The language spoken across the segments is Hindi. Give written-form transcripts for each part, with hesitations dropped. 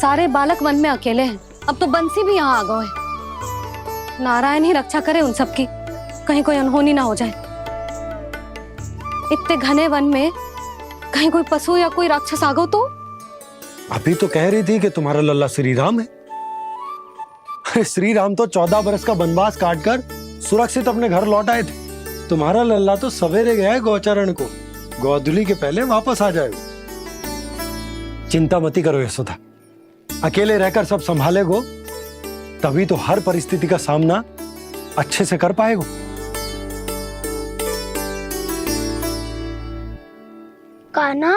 सारे बालक वन में अकेले हैं। अब तो बंसी भी यहाँ आ गए हैं। नारायण ही रक्षा करे उन सबकी, कहीं कोई अनहोनी ना हो जाए। इतने घने वन में कहीं कोई पशु या कोई राक्षस आ गो तो? अभी तो कह रही थी कि तुम्हारा लल्ला श्री राम है। श्री राम तो 14 बरस का वनवास काटकर सुरक्षित अपने घर लौट आए थे। तुम्हारा लल्ला तो सवेरे गया है गौचरण को, गोधूली के पहले वापस आ जाएगा। चिंता मती करो यशोदा, अकेले रहकर सब संभालेगो तभी तो हर परिस्थिति का सामना अच्छे से कर पाएगो। कान्हा,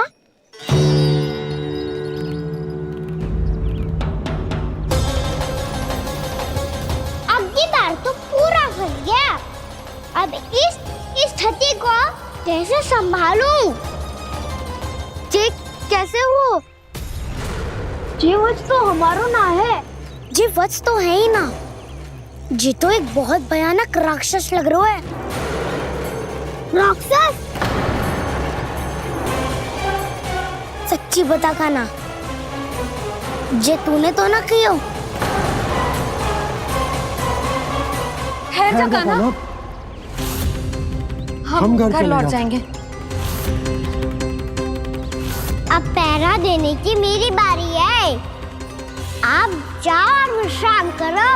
अब की बार तो पूरा फंस गया। अब इस स्थिति को कैसे संभालूं? जी कैसे हो? जी वत्स तो हमारो ना है। जी वत्स तो है ही ना। जी तो एक बहुत भयानक राक्षस लग रहा है। राक्षस? सच्ची बता कान्हा, जे तूने तो ना कियो? खैर जा कान्हा, हम घर लौट जाएंगे। अब पहरा देने की मेरी बारी है। आप जाओ और विश्राम करो।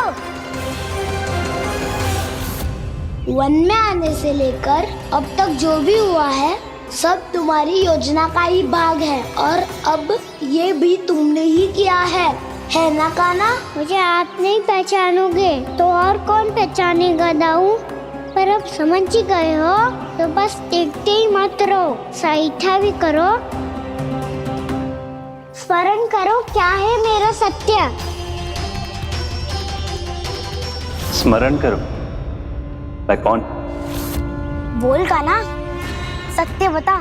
वन में आने से लेकर अब तक जो भी हुआ है सब तुम्हारी योजना का ही भाग है, और अब ये भी तुमने ही किया है ना कान्हा? मुझे आप नहीं पहचानोगे तो और कौन पहचानेगा दाऊ? पर अब समझ ही गए हो तो बस देखते ही मत रहो, सईठा भी करो। स्मरण करो क्या है मेरा सत्य। स्मरण करो? मैं कौन? बोल कान्हा, सत्य बता।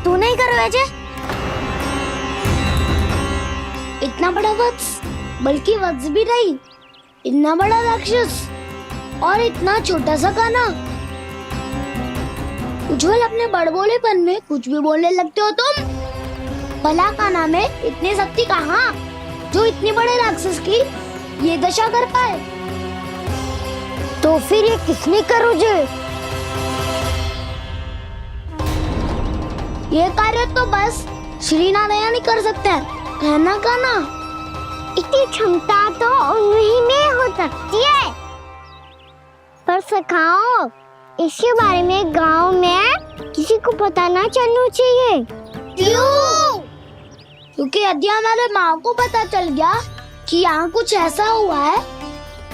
तू नहीं करो अजय? इतना बड़ा वत्स, बल्कि वत्स भी नहीं, इतना बड़ा राक्षस और इतना छोटा सा कान्हा। उज्जवल अपने बड़बोलेपन में कुछ भी बोलने लगते हो तुम। भला कान्हा में इतनी शक्ति कहाँ जो इतने बड़े राक्षस की ये दशा कर पाए? तो फिर ये किसने करो जे? ये कार्य तो बस श्री नारायण ही कर सकते हैं, है ना कान्हा? इतनी क्षमता तो उन्हीं में हो सकती है, पर सखाओ इसके बारे में गांव में किसी को पता ना चलना चाहिए। क्यों? क्योंकि यदि हमारे माँ को पता चल गया कि यहाँ कुछ ऐसा हुआ है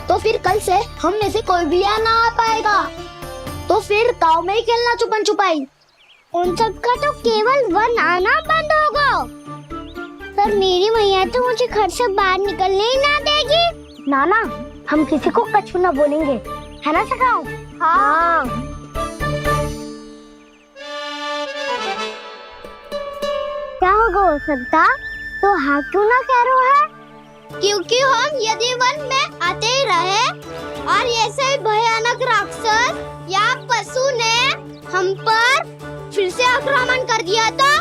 तो फिर कल से हम में से कोई भी यहाँ ना आ पाएगा। तो फिर गांव में ही खेलना छुपन छुपाई। उन सब का तो केवल वन आना बंद होगा। पर मेरी मैया तो मुझे घर से बाहर निकलने ही ना देगी। नाना, हम किसी को कछु ना बोलेंगे, है ना सखाओ? हाँ। क्या होगा हो सकता? तो हाँ क्यों ना कह रहा है? क्योंकि हम यदि वन में आते ही रहे और ऐसे भयानक राक्षस या पशु ने हम पर फिर से आक्रमण कर दिया तो?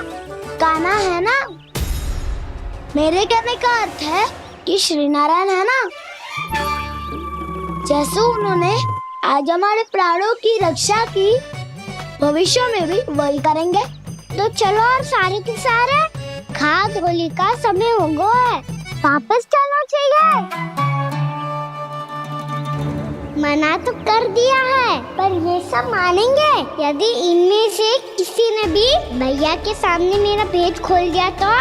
कान्हा है ना, मेरे कहने का अर्थ है कि श्री नारायण है ना, जैसे उन्होंने आज हमारे प्राणों की रक्षा की, भविष्य में भी वही करेंगे। तो चलो और सारे के सारे खाद होली का समय हो गया है, वापस चलना चाहिए। मना तो कर दिया है, पर ये सब मानेंगे यदि इनमें से किसी ने भी भैया के सामने मेरा भेद खोल दिया तो?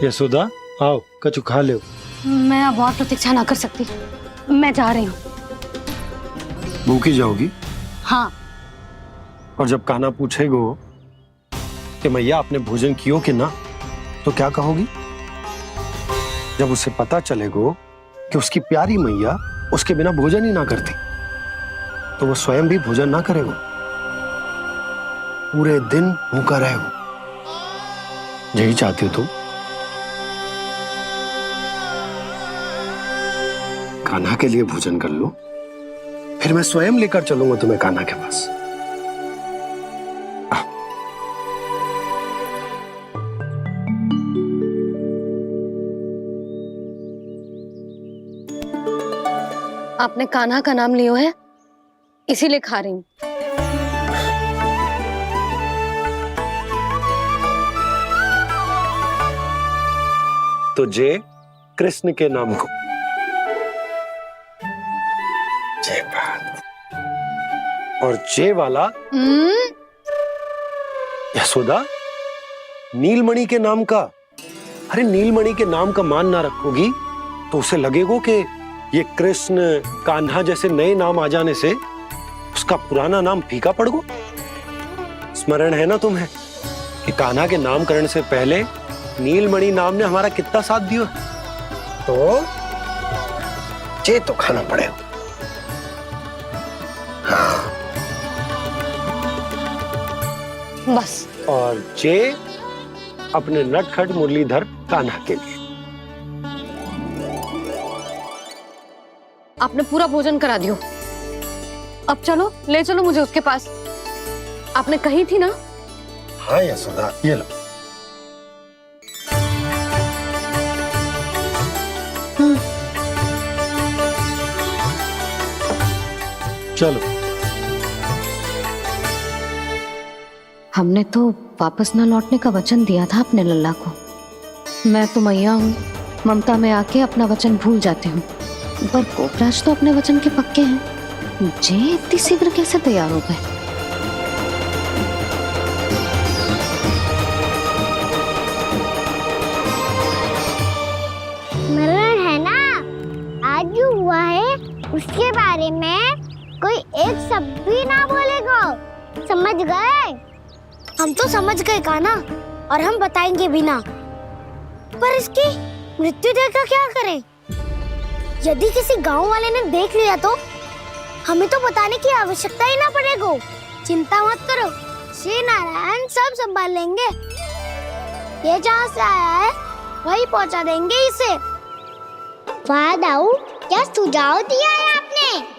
यशोदा आओ, कछु खा लो। मैं अब और प्रतीक्षा ना कर सकती, मैं जा रही हूँ। भूखी जाओगी? हाँ। और जब कान्हा पूछेगो कि मैया आपने भोजन कियो कि ना, तो क्या कहोगी? जब उसे पता चलेगो कि उसकी प्यारी मैया उसके बिना भोजन ही ना करती, तो वो स्वयं भी भोजन ना करेगो, पूरे दिन भूखा रहेगो। यही चाहती हो तुम? कान्हा के लिए भोजन कर लो, फिर मैं स्वयं लेकर चलूंगा तुम्हें कान्हा के पास। आपने कान्हा का नाम लियो है, इसीलिए खा रही हूँ। तो जय कृष्ण के नाम को। जय बात। और जय वाला यशोदा, नीलमणि के नाम का। अरे नीलमणि के नाम का मान ना रखोगी तो उसे लगेगा कि ये कृष्ण कान्हा जैसे नए नाम आ जाने से उसका पुराना नाम फीका पड़ गो। स्मरण है ना तुम्हें कि कान्हा के नामकरण से पहले नीलमणि नाम ने हमारा कितना साथ दिया। तो जे तो खाना पड़ेगा। हाँ। बस। और जे अपने नटखट मुरलीधर कान्हा के लिए। आपने पूरा भोजन करा दियो, अब चलो, ले चलो मुझे उसके पास। आपने कही थी ना। हाँ यशोदा, ये लो। चलो। हमने तो वापस न लौटने का वचन दिया था अपने लल्ला को। मैं तो मैया हूँ, ममता में आके अपना वचन भूल जाती हूँ, पर गोपराज तो अपने वचन के पक्के हैं। जे इतनी शीघ्र कैसे तैयार हो गए? स्मरण है ना, आज जो हुआ है उसके बारे में कोई एक शब्द भी ना बोलेगा, समझ गए? हम तो समझ गए कान्हा, और हम बताएंगे भी ना। पर इसकी मृत्यु देखकर क्या करें? यदि किसी गांव वाले ने देख लिया तो हमें तो बताने की आवश्यकता ही ना पड़ेगा। चिंता मत करो, श्री नारायण सब संभाल लेंगे। ये जहाँ से आया है वही पहुँचा देंगे इसे। वाह दाऊ, क्या सुझाव दिया है आपने।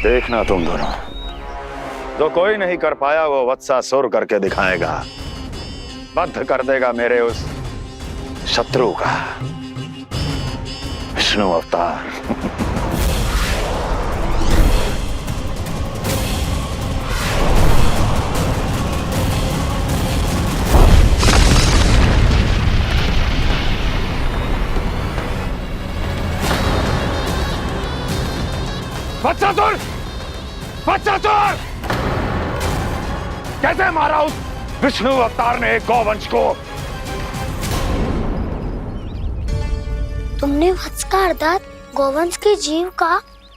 देखना तुम दोनों, जो कोई नहीं कर पाया वो वत्सासुर करके दिखाएगा। बद्ध कर देगा मेरे उस शत्रु का विष्णु अवतार। वत्सासुर! वत्सासुर! कैसे मारा उस विष्णु अवतार ने गौवंश को? तुमने वत्स का अर्थात गौवंश के जीव का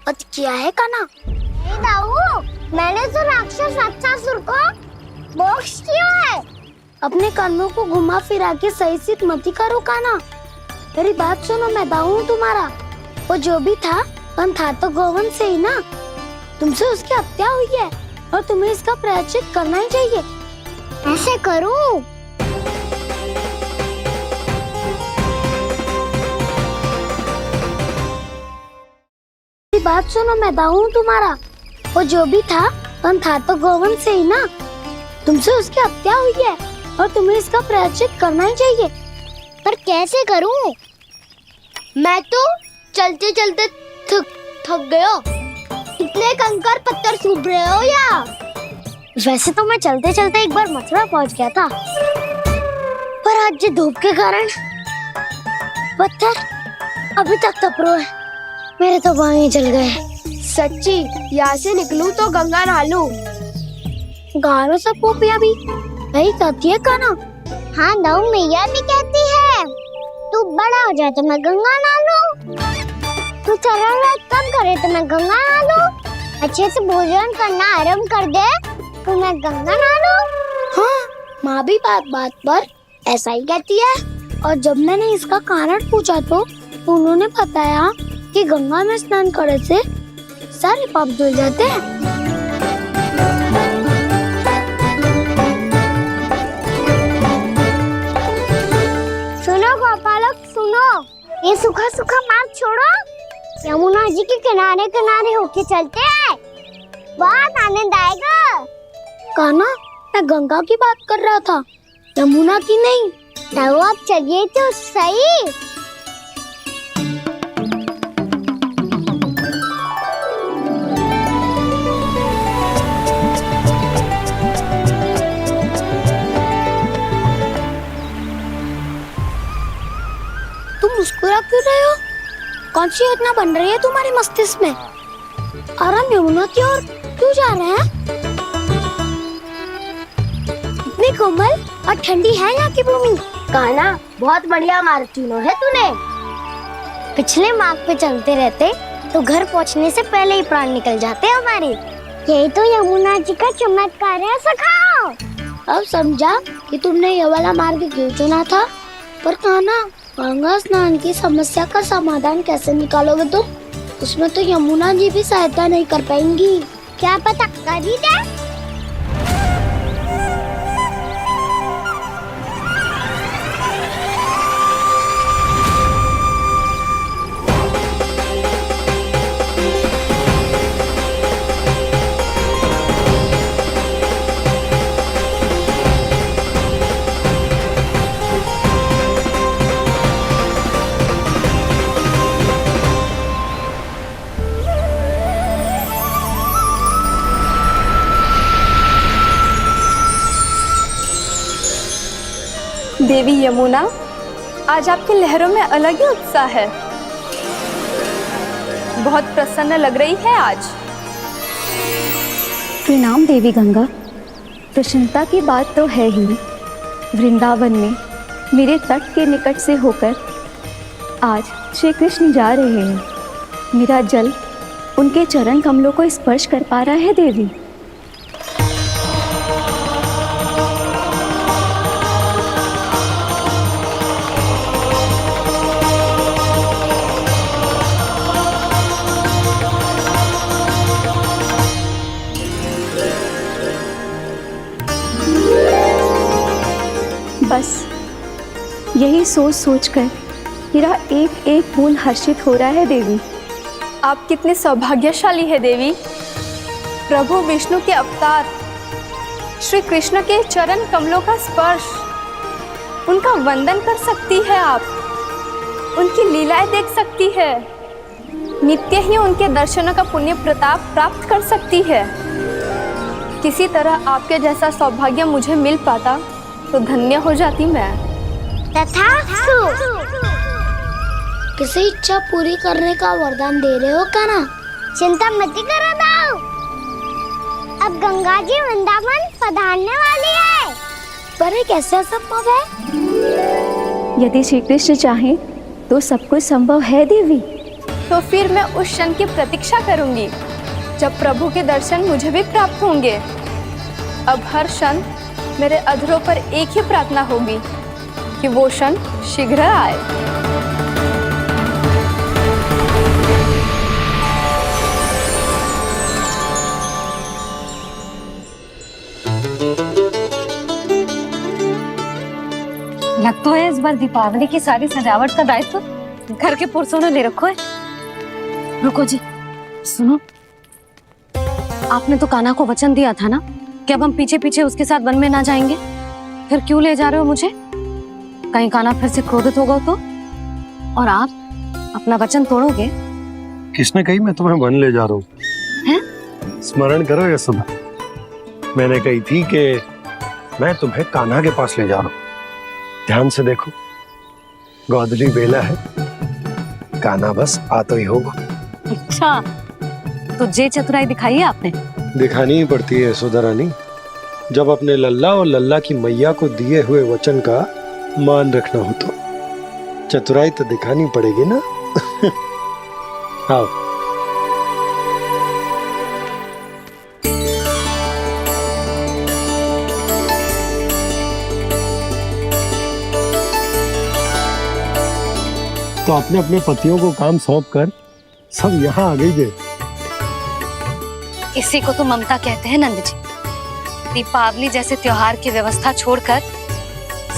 वध किया है कान्हा? नहीं दाऊ, मैंने तो राक्षस वत्सासुर को मोक्ष दिया है। अपने कर्मों को घुमा फिरा के सही सिद्ध मत करो कान्हा। मेरी बात सुनो, मैं दाऊ हूँ तुम्हारा। वो जो भी था तो गौवंश से ही ना। तुमसे उसकी हत्या हुई है और तुम्हें इसका प्रायश्चित करना ही चाहिए। ऐसे करूं? बात सुनो, मैं दाऊ हूँ तुम्हारा। वो जो भी था तो गौवंश से ही ना। तुमसे उसकी हत्या हुई है और तुम्हें इसका प्रायश्चित करना ही चाहिए। पर कैसे करूं? मैं तो चलते चलते थक गया। इतने कंकर पत्थर सूख रहे हो या? वैसे तो मैं चलते चलते एक बार मथुरा पहुंच गया था, पर आज धूप के कारण पत्थर अभी तक तप रहे हैं। मेरे तो पाँव ही जल गए। सच्ची, यहाँ से निकलूं तो गंगा नहा लूं। गारो सब पोपिया भी यही कहती है कान्हा। हाँ दाऊ, मैया भी कहती है तू बड़ा हो जाए तो मैं गंगा नहा लूं, तू चरण व्रत कम करे तो मैं गंगा नहा लूं, अच्छे से भोजन करना आरंभ कर दे तो मैं गंगा नहा लूं। हाँ, माँ भी बात बात पर ऐसा ही कहती है। और जब मैंने इसका कारण पूछा तो उन्होंने बताया कि गंगा में स्नान करने से सारे पाप धुल जाते हैं। ये सूखा सूखा मार्ग छोड़ो, यमुना जी के किनारे किनारे होके चलते हैं, बहुत आनंद आएगा। कान्हा, मैं गंगा की बात कर रहा था, यमुना की नहीं। तो आप चलिए तो सही। तुम मुस्कुरा क्यों रहे हो? कौन सी योजना बन रही है तुम्हारे मस्तिष्क में? और हम यमुना की ओर क्यों जा रहे हैं? इतनी कोमल और ठंडी है यहाँ की भूमि। कान्हा, बहुत बढ़िया मार्ग चुना है तूने। पिछले मार्ग पे चलते रहते तो घर पहुँचने से पहले ही प्राण निकल जाते हमारे। यही तो यमुना जी का चमत्कार है सखाओ। अब समझा कि तुमने ये वाला मार्ग क्यों चुना था। पर कान्हा, गंगा स्नान की समस्या का समाधान कैसे निकालोगे तुम? उसमें तो यमुना जी भी सहायता नहीं कर पाएंगी। क्या पता कर ही दे। देवी यमुना, आज आपकी लहरों में अलग ही उत्साह है। बहुत प्रसन्न लग रही है आज। प्रणाम देवी गंगा। प्रसन्नता की बात तो है ही। वृंदावन में मेरे तट के निकट से होकर आज श्री कृष्ण जा रहे हैं। मेरा जल उनके चरण कमलों को स्पर्श कर पा रहा है देवी। बस यही सोच सोचकर मेरा एक एक मूल हर्षित हो रहा है देवी। आप कितने सौभाग्यशाली है देवी। प्रभु विष्णु के अवतार श्री कृष्ण के चरण कमलों का स्पर्श, उनका वंदन कर सकती है आप, उनकी लीलाएं देख सकती है, नित्य ही उनके दर्शनों का पुण्य प्रताप प्राप्त कर सकती है। किसी तरह आपके जैसा सौभाग्य मुझे मिल पाता तो धन्य हो जाती मैं। तथास्तु। किसी इच्छा पूरी करने का वरदान दे रहे हो कान्हा? चिंता मत करो दाऊ। अब गंगा जी वृंदावन पधारने वाली है। पर ये कैसे संभव है? यदि श्री कृष्ण चाहे तो सब कुछ संभव है देवी। तो फिर मैं उस क्षण की प्रतीक्षा करूंगी जब प्रभु के दर्शन मुझे भी प्राप्त होंगे। अब हर क्षण मेरे अधरों पर एक ही प्रार्थना होगी कि वो क्षण शीघ्र आए। लग तो है इस बार दीपावली की सारी सजावट का दायित्व घर के पुरुषों ने ले रखो है। रुको जी, सुनो, आपने तो कान्हा को वचन दिया था ना कि अब हम पीछे पीछे उसके साथ वन में ना जाएंगे। फिर क्यों ले जा रहे हो मुझे? कहीं कान्हा फिर से क्रोधित होगा तो? और आप अपना वचन तोड़ोगे? किसने कही मैं तुम्हें वन ले जा रहा हूँ? स्मरण करो ये सुबह, मैंने कही थी कि मैं तुम्हें कान्हा के पास ले जा रहा हूँ। ध्यान से देखो, गोदली बेला है, कान्हा बस आ तो ही होगा। अच्छा, तो जे चतुराई दिखाई है आपने? दिखानी ही पड़ती है यशोदा रानी, जब अपने लल्ला और लल्ला की मैया को दिए हुए वचन का मान रखना हो तो चतुराई तो दिखानी पड़ेगी ना। आओ। तो अपने अपने पतियों को काम सौंप कर सब यहाँ आ गई है। इसी को तो ममता कहते हैं नंद जी। दीपावली जैसे त्योहार की व्यवस्था छोड़कर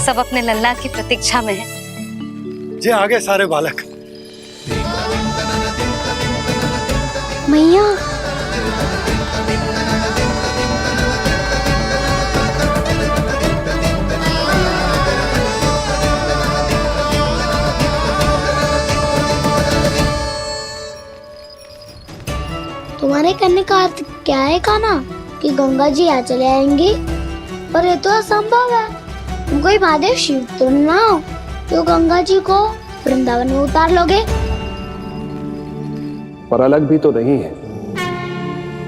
सब अपने लल्ला की प्रतीक्षा में हैं। जे आगे सारे बालक। मैया तुम्हारे कहने का अर्थ क्या है कान्हा कि गंगा जी यहाँ चले आएंगे? पर ये तो असंभव है। तुम कोई महादेव शिव तो ना हो तो गंगा जी को वृंदावन में उतार लोगे? पर अलग भी तो नहीं है।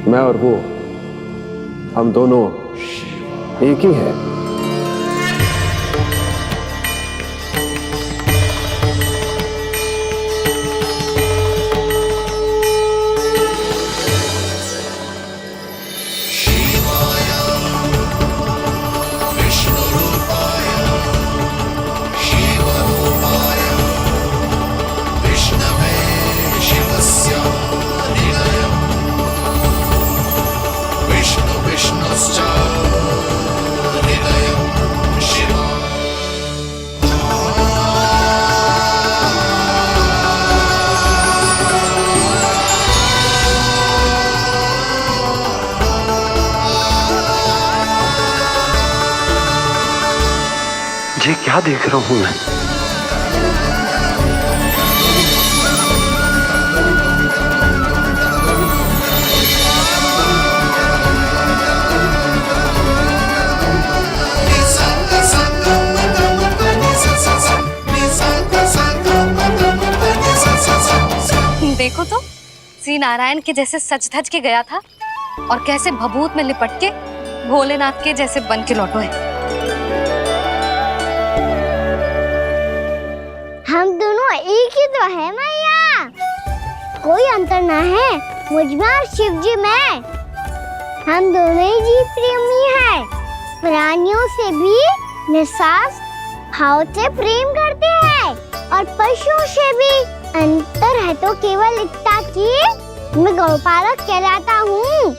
मैं और वो, हम दोनों एक ही हैं। ये क्या देख रहा हूं मैं? देखो तो श्री नारायण के जैसे सज धज के गया था और कैसे भभूत में लिपट के भोलेनाथ के जैसे बन के लौटो है। हम दोनों एक ही तो है मैया, कोई अंतर ना है मुझ में और शिव जी में। हम दोनों ही जीव प्रेमी हैं, प्राणियों से भी निस्वार्थ भाव से प्रेम करते हैं और पशुओं से भी। अंतर है तो केवल इतना कि मैं गौपालक कहलाता हूँ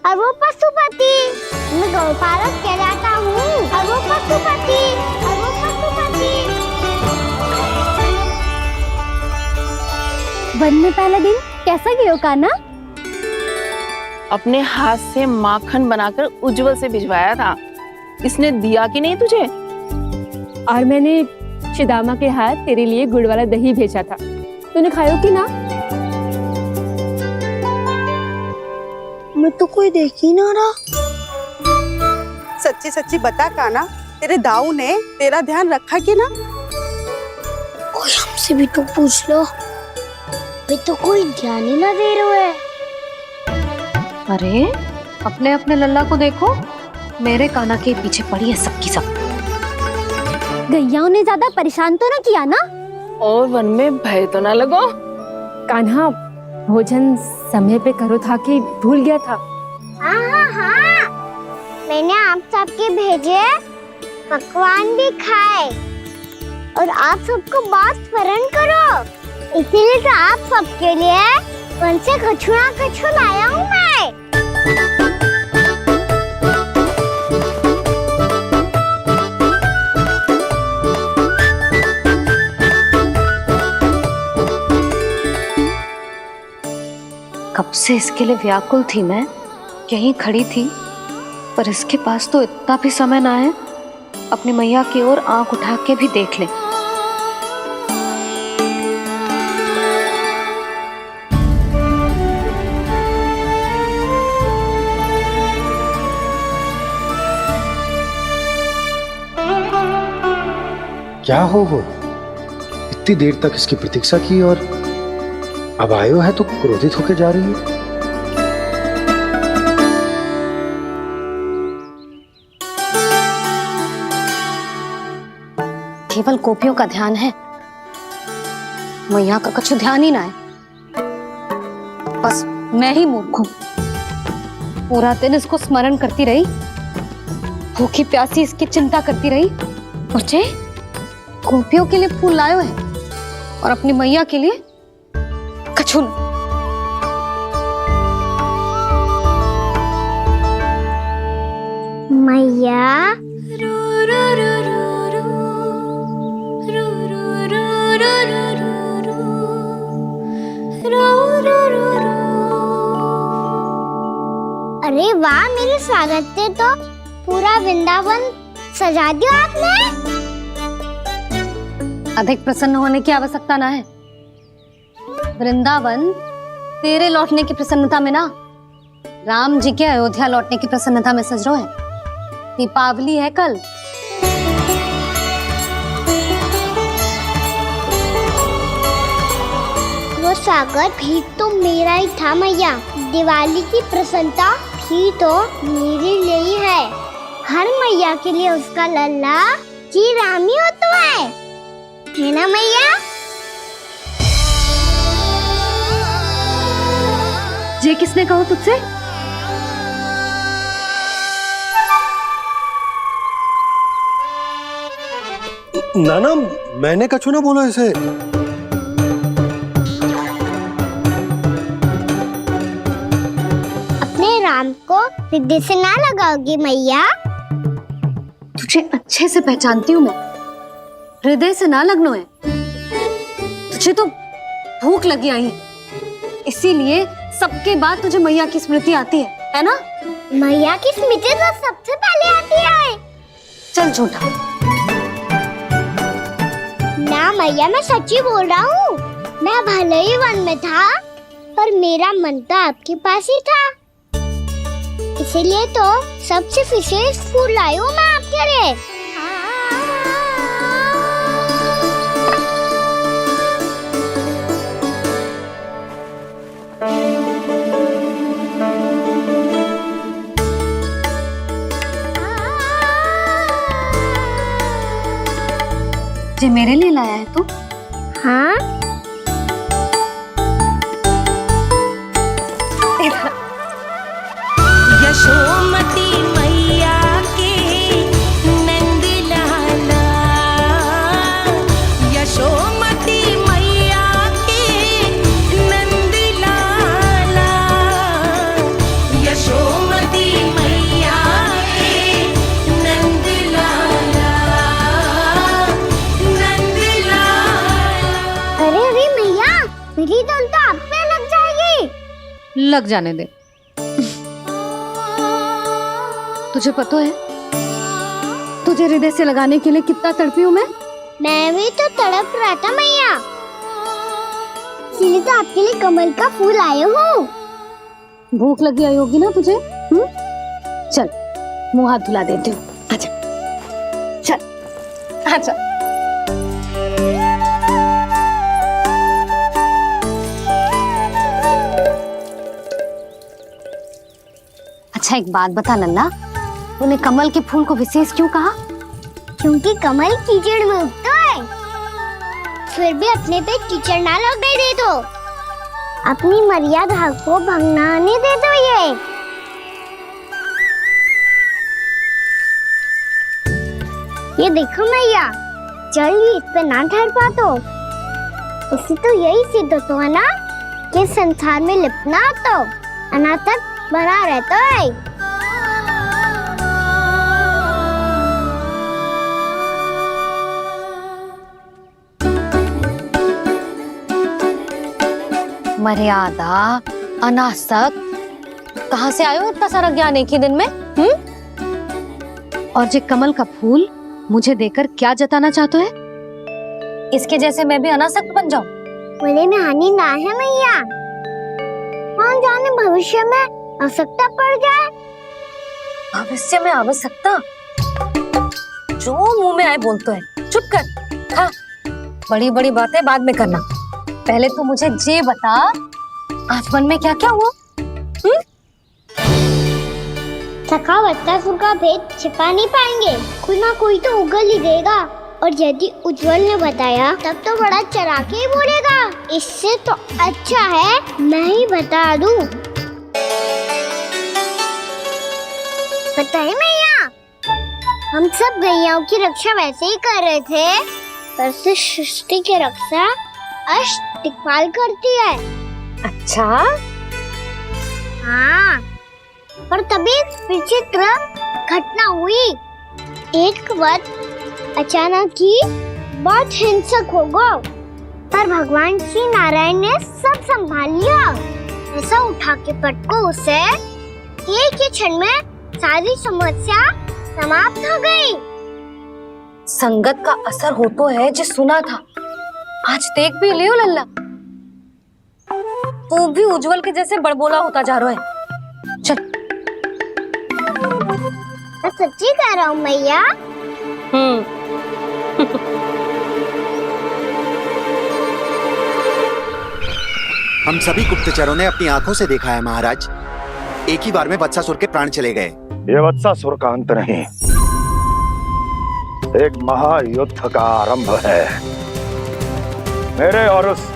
और वो पशुपति। मैं गौपालक कहलाता हूँ और वो पशुपति। वन में पहला दिन कैसा गया कान्हा? अपने हाथ से माखन बनाकर उज्जवल से भिजवाया था। इसने दिया कि नहीं तुझे? और मैंने शिदामा के हाथ तेरे लिए गुड़ वाला दही भेजा था, तूने खाया कि ना? मैं तो कोई देख ही ना रहा। सच्ची सच्ची बता कान्हा, तेरे दाऊ ने तेरा ध्यान रखा कि ना? कोई हमसे भी तो पूछ लो, वे तो कोई ध्यान ही ना दे रहे है। अरे अपने अपने लल्ला को देखो, मेरे कान्हा के पीछे पड़ी है सबकी सब। गैयाओं ने ज्यादा परेशान तो ना किया ना? और वन में भय तो ना लगो? कान्हा भोजन समय पे करो था कि भूल गया था? हाँ, मैंने आप सबके भेजे पकवान भी खाए और आप सबको बात स्मरण करो, इसीलिए तो आप सबके लिए वन से कछु ना कछु लाया हूँ मैं। कब से इसके लिए व्याकुल थी मैं, यहीं खड़ी थी, पर इसके पास तो इतना भी समय ना है अपनी मैया की ओर आंख उठा के भी देख ले। क्या हो इतनी देर तक इसकी प्रतीक्षा की और अब आयो है तो क्रोधित होकर जा रही है। केवल गोपियों का ध्यान है, मैया का कुछ ध्यान ही ना है। बस मैं ही मूर्ख हूं, पूरा दिन इसको स्मरण करती रही, भूखी प्यासी इसकी चिंता करती रही, और जे गोपियों के लिए फूल लायो है और अपनी मैया के लिए कछु न। मैया अरे वाह, मेरे स्वागत पे तो पूरा वृंदावन सजा दिया आपने। अधिक प्रसन्न होने की आवश्यकता ना है। वृंदावन तेरे लौटने की प्रसन्नता में ना, राम जी के अयोध्या लौटने की प्रसन्नता में सज रहा है। दीपावली है कल। वो स्वागत भी तो मेरा ही था मैया। दिवाली की प्रसन्नता भी तो मेरे लिए ही है। हर मैया के लिए उसका लल्ला श्री राम ही होता है ना मैया? ये किसने कहा तुझसे? नाना, मैंने कछु ना बोला इसे। अपने राम को हृदय से ना लगाओगी मैया? तुझे अच्छे से पहचानती हूँ मैं, हृदय से ना लगनो है। तुझे तो भूख लगी आई है, इसीलिए सबके बाद तुझे मैया की स्मृति आती है ना? मैया की स्मृति तो सबसे पहले आती है। चल झूठा। ना मैया, मैं सच्ची बोल रहा हूँ। मैं भले ही वन में था, पर मेरा मन तो आपके पास ही था। इसीलिए तो सबसे विशेष फूल लाई हूँ मैं आपके लिए। ये मेरे लिए लाया है तू? हाँ। यशोमती मैया के नंद लाला, यशोमती मैया के नंद लाला, यशोमती मैया के नंद लाला, नंद लाला। अरे मैया, मेरी धुन तो आप पे लग जाएगी। लग जाने दे। तुझे पता है तुझे हृदय से लगाने के लिए कितना तड़पी हूँ मैं भी तो तड़प रहा था मैया, इसीलिए तो आपके लिए कमल का फूल आए हूँ। भूख लगी आई होगी ना तुझे? चल मुंह हाथ धुला देती हूँ। आजा चल आजा। अच्छा एक बात बता लल्ला, तूने कमल के फूल को विशेष क्यों कहा? क्योंकि कमल कीचड़ में उगता है, फिर भी अपने पे कीचड़ ना लगने दे दो। अपनी मर्यादा को भंगना नहीं दे दो। ये देखो मैया, जल भी इस पे ना ठहर पा तो उससे तो यही सिद्ध होता है ना कि संसार में लिपना तो अनाथक बना रहता है। मर्यादा, अनासक, कहाँ से आयो इतना सारा ज्ञान एक ही दिन में? और ये कमल का फूल मुझे देकर क्या जताना चाहते है? इसके जैसे मैं भी अनासक्त बन जाऊं? बोले में हानि ना है मैया, कौन जाने भविष्य में आवश्यकता पड़ जाए। भविष्य में आवश्यकता? जो मुंह में आए बोलते हैं। चुप कर। हाँ, बड़ी बड़ी बातें बाद में करना, पहले तो मुझे ये बता आज मन में क्या क्या हुआ? सखावत्तासुर का भेद छिपा नहीं पाएंगे, कोई ना कोई तो उगल ही देगा। और यदि उज्जवल ने बताया तब तो बड़ा चढ़ा के ही बोलेगा। इससे तो अच्छा है मैं ही बता दूं। पता है मैया, हम सब गैयाओं की रक्षा वैसे ही कर रहे थे, पर से सृष्टि की रक्षा अष्ट दिक्पाल करती है। अच्छा? हाँ, पर तभी विचित्र घटना हुई। एक वक्त अचानक ही बहुत हिंसक हो गया, पर भगवान श्री नारायण ने सब संभाल लिया। ऐसा उठा के पटको उसे एक ही क्षण में सारी समस्या समाप्त हो गई। संगत का असर हो तो है जो सुना था, आज देख भी लियो लल्ला। तू भी उज्जवल के जैसे बड़बोला होता जा रहा है। चल। मैं सच्ची कह रहा हूँ मैया। हम सभी गुप्तचरों ने अपनी आंखों से देखा है महाराज, एक ही बार में वत्सासुर के प्राण चले गए। ये वत्सासुर का अंत नहीं, एक महायुद्ध का आरंभ है। मेरे और उस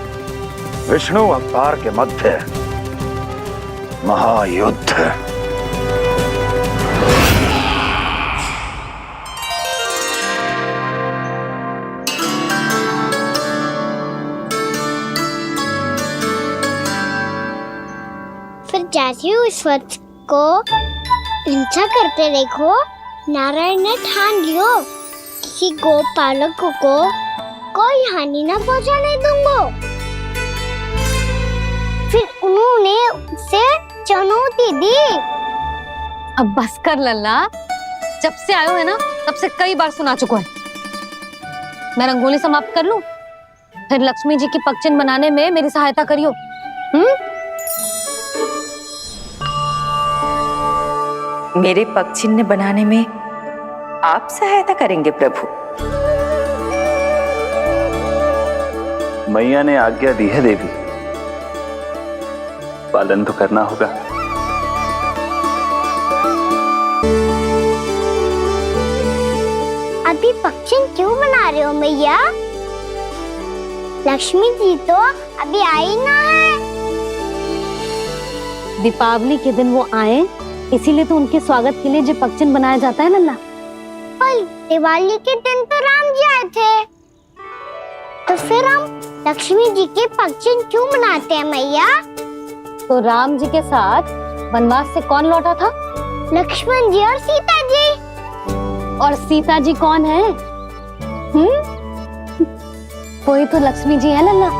विष्णु अवतार के मध्य महायुद्ध। फिर जैसे ही उस वक्त को हिंसा करते देखो, नारायण ने ठान लियो किसी गोपालक को कोई हानि न पहुंचाने दूंगा। फिर उन्होंने उसे चुनौती दी। अब बस कर लल्ला, जब से आयो है ना तब से कई बार सुना चुका है। मैं रंगोली समाप्त कर लूं, फिर लक्ष्मी जी की पगचिन बनाने में मेरी सहायता करियो। मेरे पग चिन्ह बनाने में आप सहायता करेंगे प्रभु? मैया ने आज्ञा दी है देवी, पालन तो करना होगा। अभी पगचिन क्यों बना रहे हो मैया? लक्ष्मी जी तो अभी आई ना है। दीपावली के दिन वो आए, इसीलिए तो उनके स्वागत के लिए जो पगचिन बनाया जाता है लल्ला। पर दिवाली के दिन तो राम जी आए थे, तो फिर हम लक्ष्मी जी के पगचिन क्यों बनाते हैं मैया? तो राम जी के साथ वनवास से कौन लौटा था? लक्ष्मण जी और सीता जी। और सीता जी कौन है? वही तो लक्ष्मी जी है लल्ला।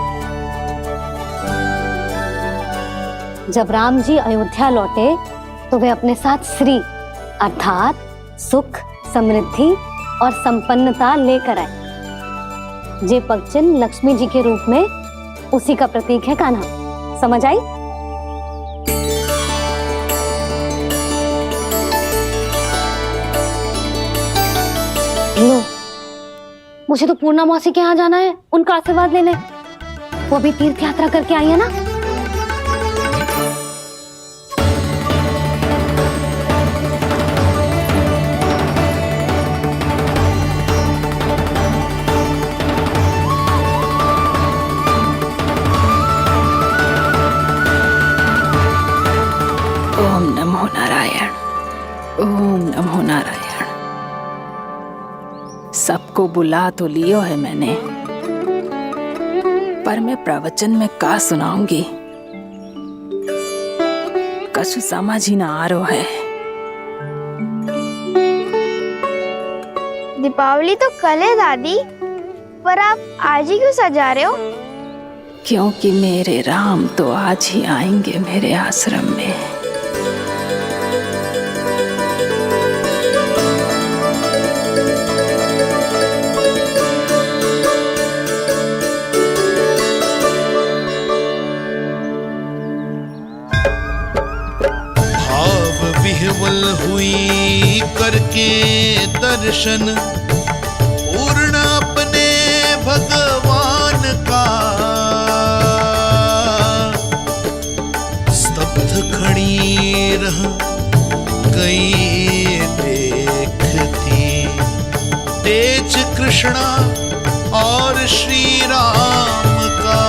जब राम जी अयोध्या लौटे तो वे अपने साथ श्री अर्थात सुख, समृद्धि और संपन्नता लेकर आए। जे पगचिन लक्ष्मी जी के रूप में उसी का प्रतीक है कान्हा। समझ आई? लो, मुझे तो पूर्णा मौसी के यहाँ जाना है, उनका आशीर्वाद लेने। वो अभी तीर्थ यात्रा करके आई है ना। ओम नमो नारायण, ओम नमो नारायण। सबको बुला तो लियो है मैंने, पर मैं प्रवचन में का सुनाऊंगी, कछु समझ ही ना आ रहा है। दीपावली तो कल है दादी, पर आप आज ही क्यों सजा रहे हो? क्योंकि मेरे राम तो आज ही आएंगे मेरे आश्रम में। विह्वल हुई करके दर्शन, पूर्ण अपने भगवान का, स्तब्ध खड़ी रह गई देखती तेज कृष्णा और श्री राम का।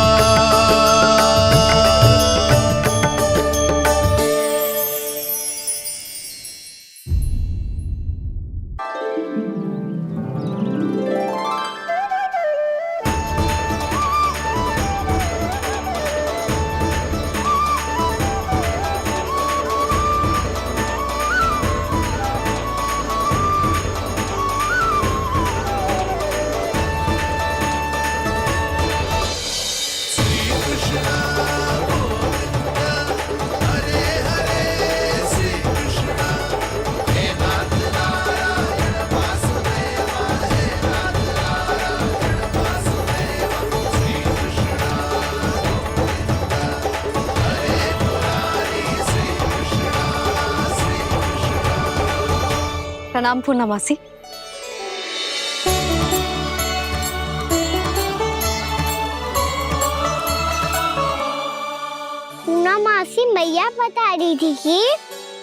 प्रणाम पूर्णमासी। पूर्णमासी मैया बता रही थी कि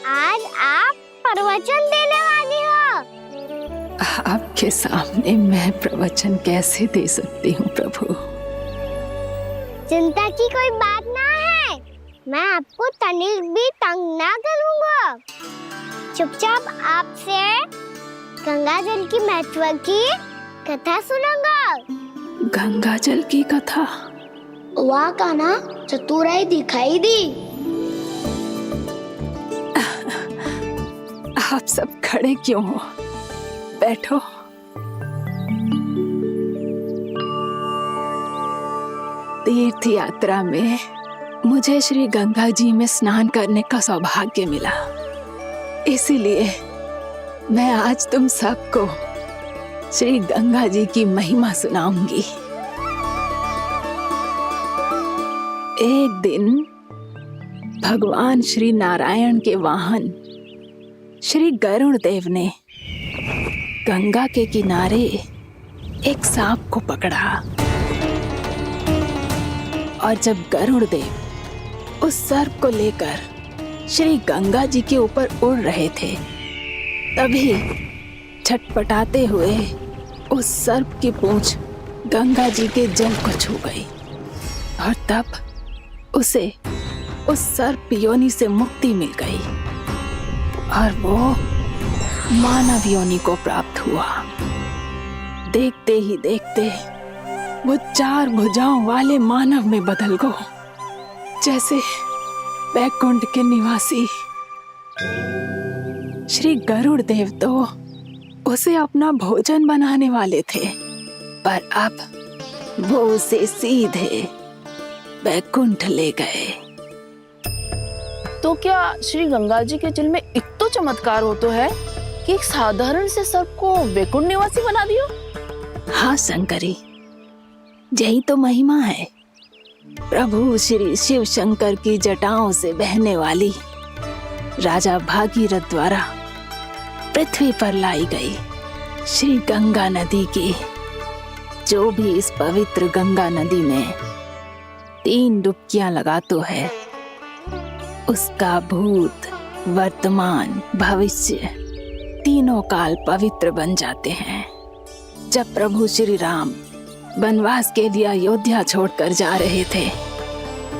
आज आप प्रवचन देने वाली हो। आपके सामने मैं प्रवचन कैसे दे सकती हूँ प्रभु? चिंता की कोई बात ना है, मैं आपको तनिक भी तंग ना करूँगा। चुपचाप आपसे गंगा जल की महत्व की कथा सुनूंगा। गंगा जल की कथा? वहाँ का ना चतुराई दिखाई दी। आप सब खड़े क्यों हो? बैठो। तीर्थ यात्रा में मुझे श्री गंगा जी में स्नान करने का सौभाग्य मिला, इसीलिए मैं आज तुम सबको श्री गंगा जी की महिमा सुनाऊंगी। एक दिन भगवान श्री नारायण के वाहन श्री गरुड़ देव ने गंगा के किनारे एक सांप को पकड़ा, और जब गरुड़ देव उस सर्प को लेकर श्री गंगा जी के ऊपर उड़ रहे थे, तभी छटपटाते हुए उस सर्प की पूंछ गंगा जी के जल को छू गई, और तब उसे उस सर्प योनि से मुक्ति मिल गई और वो मानव योनि को प्राप्त हुआ। देखते ही देखते वो 4 भुजाओं वाले मानव में बदल गया, जैसे वैकुंठ के निवासी। श्री गरुड़ देव तो उसे अपना भोजन बनाने वाले थे, पर अब वो उसे सीधे वैकुंठ ले गए। तो क्या श्री गंगा जी के जल में इतना चमत्कार हो तो है कि एक साधारण से सर्प को वैकुंठ निवासी बना दियो? हाँ शंकरी, यही तो महिमा है। प्रभु श्री शिव शंकर की जटाओं से बहने वाली राजा भागीरथ द्वारा पृथ्वी पर लाई गई श्री गंगा नदी की। जो भी इस पवित्र गंगा नदी में 3 डुबकियां लगाता है, उसका भूत, वर्तमान, भविष्य तीनों काल पवित्र बन जाते हैं। जब प्रभु श्री राम वनवास के लिए अयोध्या छोड़कर जा रहे थे,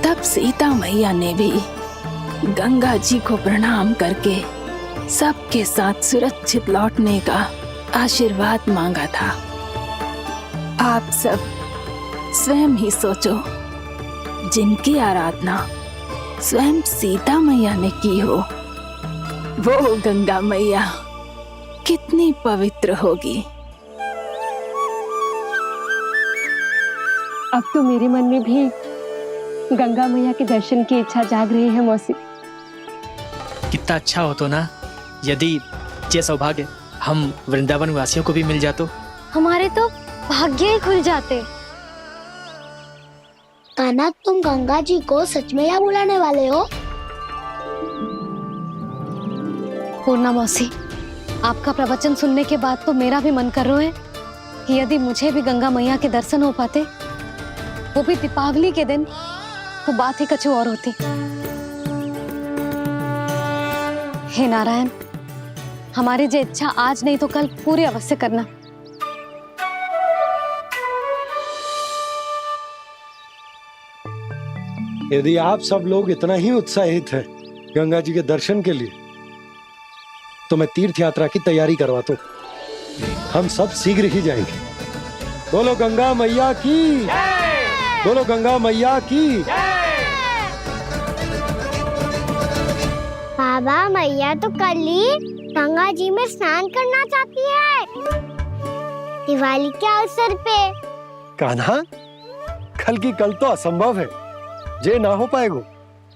तब सीता मैया ने भी गंगा जी को प्रणाम करके सबके साथ सुरक्षित लौटने का आशीर्वाद मांगा था। आप सब स्वयं ही सोचो, जिनकी आराधना स्वयं सीता मैया ने की हो, वो गंगा मैया कितनी पवित्र होगी। अब तो मेरे मन में भी गंगा मैया के दर्शन की इच्छा जाग रही है मौसी। कितना अच्छा हो तो ना यदि ये सौभाग्य हम वृंदावन वासियों को भी मिल जातो। हमारे तो भाग्य ही खुल जाते। कान्हा, तुम गंगा जी को सच में यहाँ बुलाने वाले हो? पूर्णा मौसी, आपका प्रवचन सुनने के बाद तो मेरा भी मन कर रहा है कि यदि मुझे भी गंगा मैया के दर्शन हो पाते, वो भी दीपावली के दिन, तो बात ही कुछ और होती। हे नारायण, हमारी जो इच्छा आज नहीं तो कल पूरी अवश्य करना। यदि आप सब लोग इतना ही उत्साहित हैं गंगा जी के दर्शन के लिए, तो मैं तीर्थ यात्रा की तैयारी करवाता हूँ। हम सब शीघ्र ही जाएंगे। बोलो गंगा मैया की, बोलो गंगा मैया की। बाबा, मैया तो कल ही गंगा जी में स्नान करना चाहती है, दिवाली के अवसर पे। कान्हा, कल की कल तो असंभव है, जे ना हो पाएगा।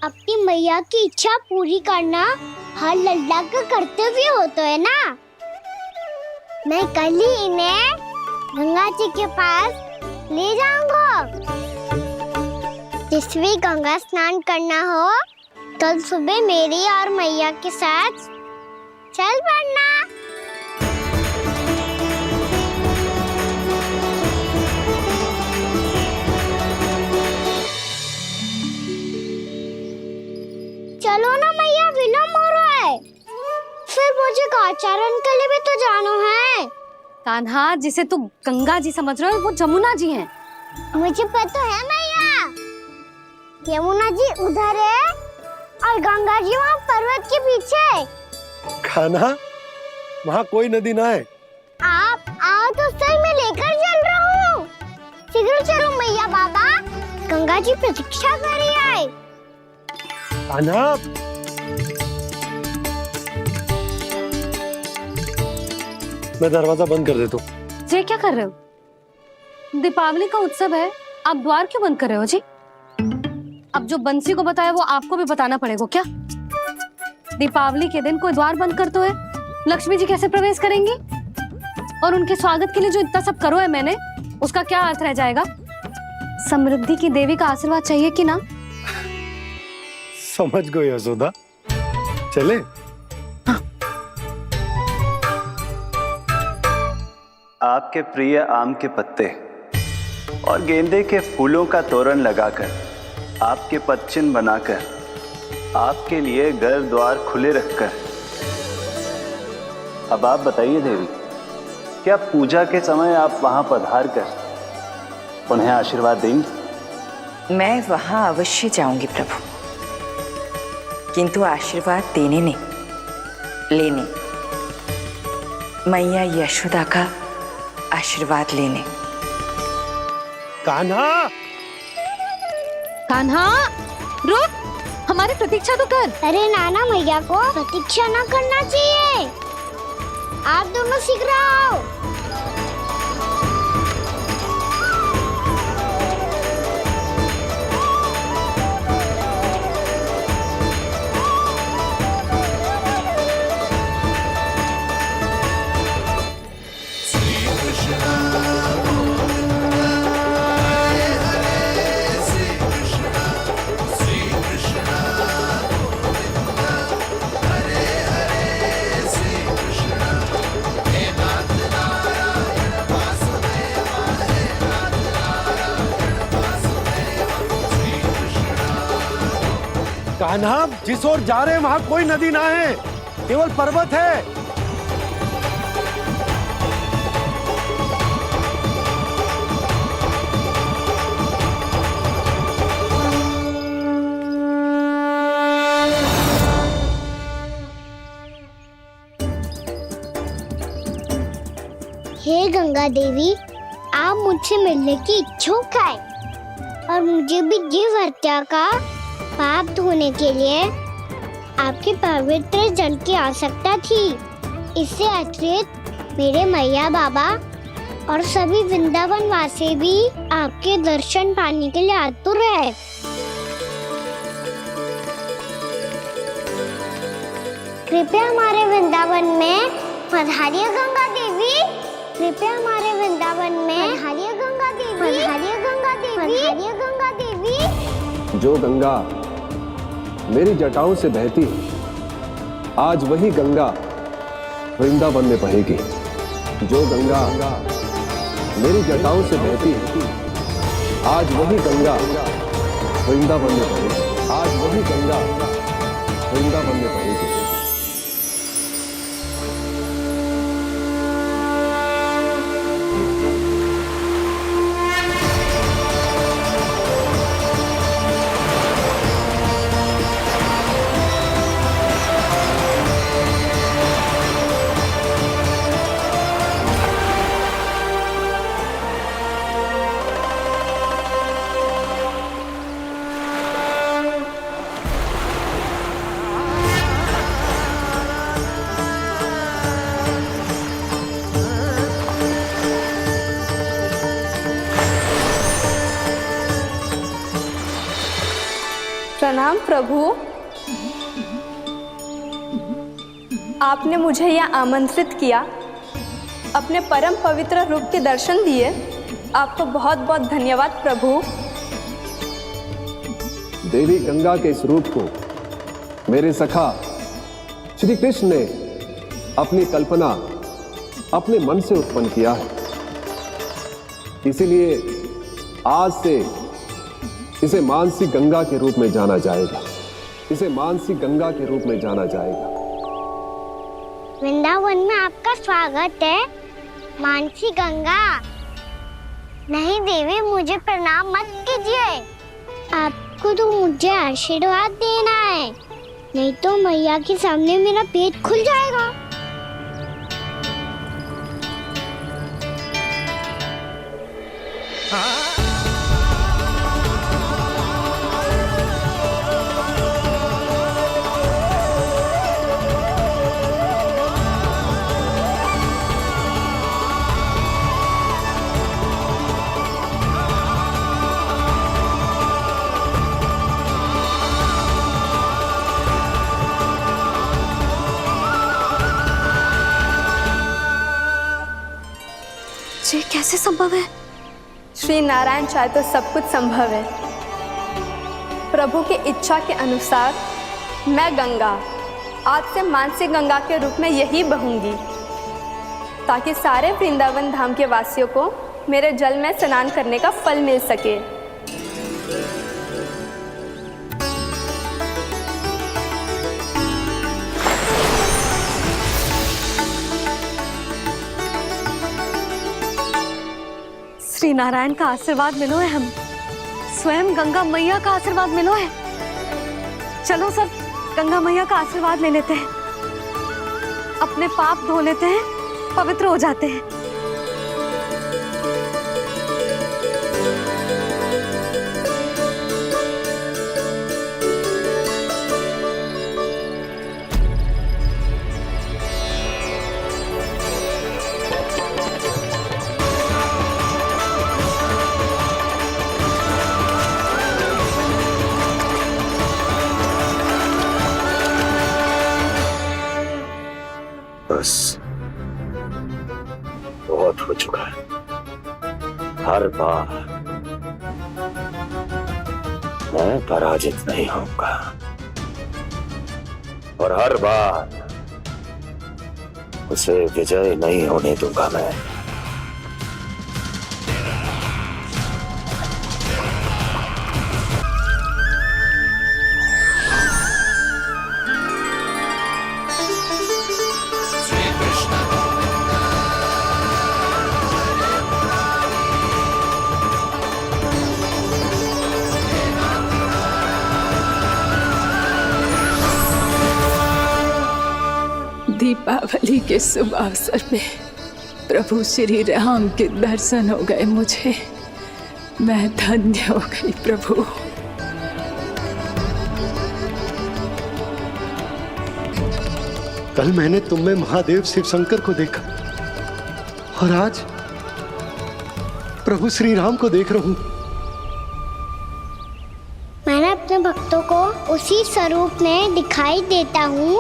अपनी मैया की इच्छा पूरी करना हर लल्ला का कर्तव्य होता है ना। मैं कल ही इन्हें गंगा जी के पास ले जाऊंगा। जिस भी गंगा स्नान करना हो, कल सुबह मेरी और मैया के साथ चल पड़ना। चलो ना मैया, विलम्ब हो रहा है। फिर मुझे काचारण के लिए भी तो जाना है। कान्हा, जिसे तू गंगा जी समझ रहे हो वो जमुना जी हैं। मुझे पता है मैया, यमुना जी उधर है और गंगा जी वहाँ पर्वत के पीछे। कान्हा, वहाँ कोई नदी ना है। आप आओ तो सही, मैं लेकर चल रहा हूँ। शीघ्र चलो मैया बाबा, गंगा जी प्रतीक्षा कर रही है। कान्हा, मैं दरवाजा बंद कर देता हूँ। ये क्या कर रहे हो? दीपावली का उत्सव है, आप द्वार क्यों बंद कर रहे हो जी? अब जो बंसी को बताया वो आपको भी बताना पड़ेगा क्या? दीपावली के दिन कोई द्वार बंद कर तो है, लक्ष्मी जी कैसे प्रवेश करेंगी? और उनके स्वागत के लिए जो इतना सब करो है मैंने, उसका क्या अर्थ रह जाएगा? समृद्धि की देवी का आशीर्वाद चाहिए कि ना? समझ गई यशोदा, चले। आपके प्रिय आम के पत्ते और गेंदे के फूलों का तोरण लगाकर, आपके पदचिन्ह बनाकर, आपके लिए घर द्वार खुले रखकर, अब आप बताइए देवी, क्या पूजा के समय आप वहां पधार कर उन्हें आशीर्वाद देंगी? मैं वहां अवश्य जाऊंगी प्रभु, किंतु आशीर्वाद देने नहीं, लेने, मैया यशोदा का आशीर्वाद लेने। कान्हा, कान्हा, रुक, हमारी प्रतीक्षा तो कर। अरे नाना, मैया को प्रतीक्षा ना करना चाहिए। आप दोनों शीघ्र आओ। कान्हा, जिस ओर जा रहे हैं वहां कोई नदी ना है, केवल पर्वत है। हे गंगा देवी, आप मुझसे मिलने की इच्छुक है और मुझे भी जीव हत्या का पाप धोने के लिए आपके पवित्र जल की आवश्यकता थी। इससे अतिरिक्त मेरे मैया बाबा और सभी वृंदावन वासी भी आपके दर्शन पाने के लिए आतुर है। कृपया हमारे वृंदावन में पधारिए गंगा देवी। कृपया हमारे वृंदावन में पधारिए गंगा देवी। पधारिए गंगा देवी। पधारिए गंगा देवी। जो गंगा मेरी जटाओं से बहती है, आज वही गंगा वृंदावन में बहेगी। जो गंगा मेरी जटाओं से बहती है, आज वही गंगा वृंदावन में बहेगी। आज वही गंगा वृंदावन में बहेगी। प्रणाम प्रभु, आपने मुझे यहाँ आमंत्रित किया, अपने परम पवित्र रूप के दर्शन दिए, आपको बहुत बहुत धन्यवाद प्रभु। देवी गंगा के इस रूप को मेरे सखा श्री कृष्ण ने अपनी कल्पना अपने मन से उत्पन्न किया है, इसीलिए आज से इसे मानसी गंगा के रूप में जाना जाएगा। इसे मानसी गंगा के रूप में जाना जाएगा। वृंदावन में आपका स्वागत है मानसी गंगा। नहीं देवी, मुझे प्रणाम मत कीजिए। आपको तो मुझे आशीर्वाद देना है, नहीं तो मैया के सामने मेरा पेट खुल जाएगा। ये कैसे संभव है? श्री नारायण चाहे तो सब कुछ संभव है। प्रभु की इच्छा के अनुसार मैं गंगा आज से मानसी गंगा के रूप में यही बहूंगी, ताकि सारे वृंदावन धाम के वासियों को मेरे जल में स्नान करने का फल मिल सके। श्री नारायण का आशीर्वाद मिलो है, हम स्वयं गंगा मैया का आशीर्वाद मिलो है। चलो सब गंगा मैया का आशीर्वाद ले लेते हैं, अपने पाप धो लेते हैं, पवित्र हो जाते हैं। बस बहुत हो चुका है। हर बार मैं पराजित नहीं होऊंगा और हर बार उसे विजय नहीं होने दूंगा मैं। दीपावली के शुभ अवसर पे प्रभु श्री राम के दर्शन हो गए मुझे। मैं धन्य हो गई प्रभु। कल मैंने तुम में महादेव शिव शंकर को देखा और आज प्रभु श्री राम को देख रहा हूं। मैंने अपने भक्तों को उसी स्वरूप में दिखाई देता हूँ,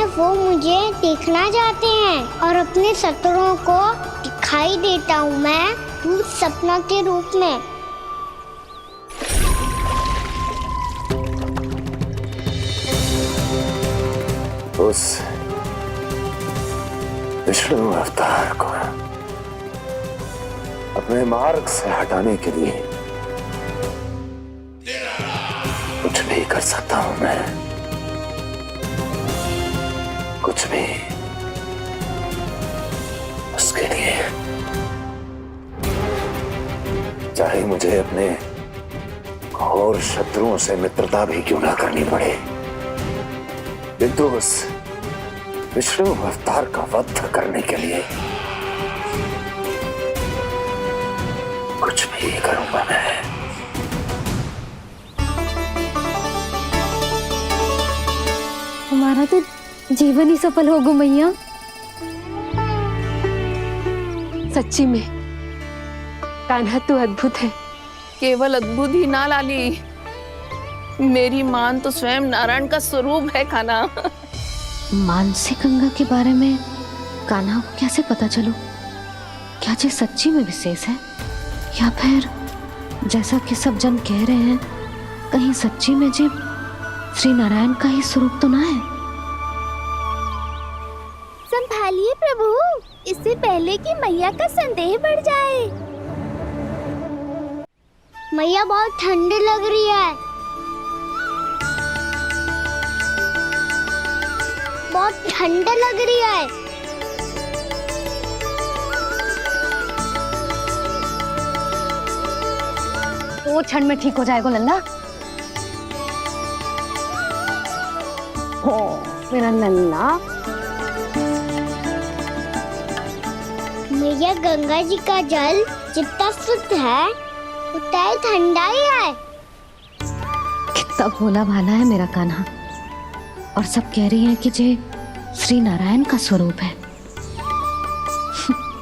वो मुझे देखना चाहते हैं और अपने शत्रुओं को दिखाई देता हूँ मैं भूत सपना के रूप में। उस विष्णु अवतार को अपने मार्ग से हटाने के लिए कुछ भी कर सकता हूं मैं, कुछ भी। उसके लिए चाहे मुझे अपने घोर शत्रुओं से मित्रता भी क्यों ना करनी पड़े, किंतु उस विष्णु अवतार का वध करने के लिए कुछ भी करूंगा मैं। हमारा तो जीवन ही सफल होगा मैया। सच्ची में कान्हा तू अद्भुत है। केवल अद्भुत ही ना लाली, मेरी मान तो स्वयं नारायण का स्वरूप है कान्हा। मानसी गंगा के बारे में कान्हा को कैसे पता चलो? क्या ये सच्ची में विशेष है या फिर जैसा कि सब जन कह रहे हैं, कहीं सच्ची में जी श्री नारायण का ही स्वरूप तो ना है? संभालिए प्रभु, इससे पहले कि मैया का संदेह बढ़ जाए। मैया बहुत ठंडी लग रही है। बहुत ठंड लग रही है। वो क्षण में ठीक हो जाएगा लल्ला। हो मेरा लल्ला। मैया गंगा जी का जल जितना शुद्ध है उतना ही ठंडा ही है। कितना भोला भाला है मेरा कान्हा। और सब कह रही हैं कि जे श्री नारायण का स्वरूप है।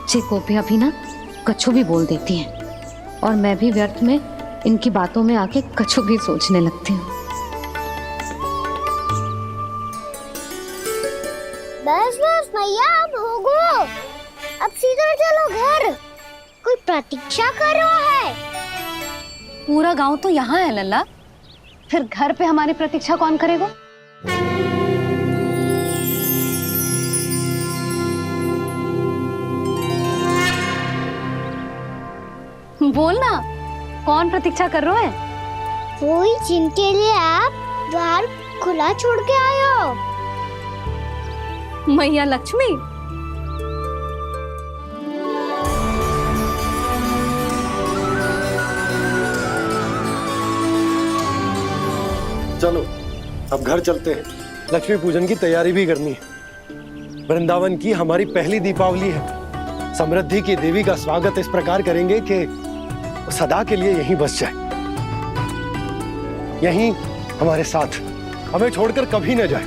जे गोपियां भी ना कछु भी बोल देती हैं और मैं भी व्यर्थ में इनकी बातों में आके कछु भी सोचने लगती हूँ। बस बस मैया अब होगो, अब सीधा चलो घर। कोई प्रतीक्षा कर रहा है। पूरा गांव तो यहाँ है लल्ला, फिर घर पे हमारी प्रतीक्षा कौन करेगा? बोल ना, कौन प्रतीक्षा कर रहे हैं? वही जिनके लिए आप द्वार खुला छोड़ के आए हो। मैया लक्ष्मी। चलो अब घर चलते हैं, लक्ष्मी पूजन की तैयारी भी करनी है। वृंदावन की हमारी पहली दीपावली है। समृद्धि की देवी का स्वागत इस प्रकार करेंगे कि सदा के लिए यहीं बस जाए, यहीं हमारे साथ, हमें छोड़कर कभी न जाए।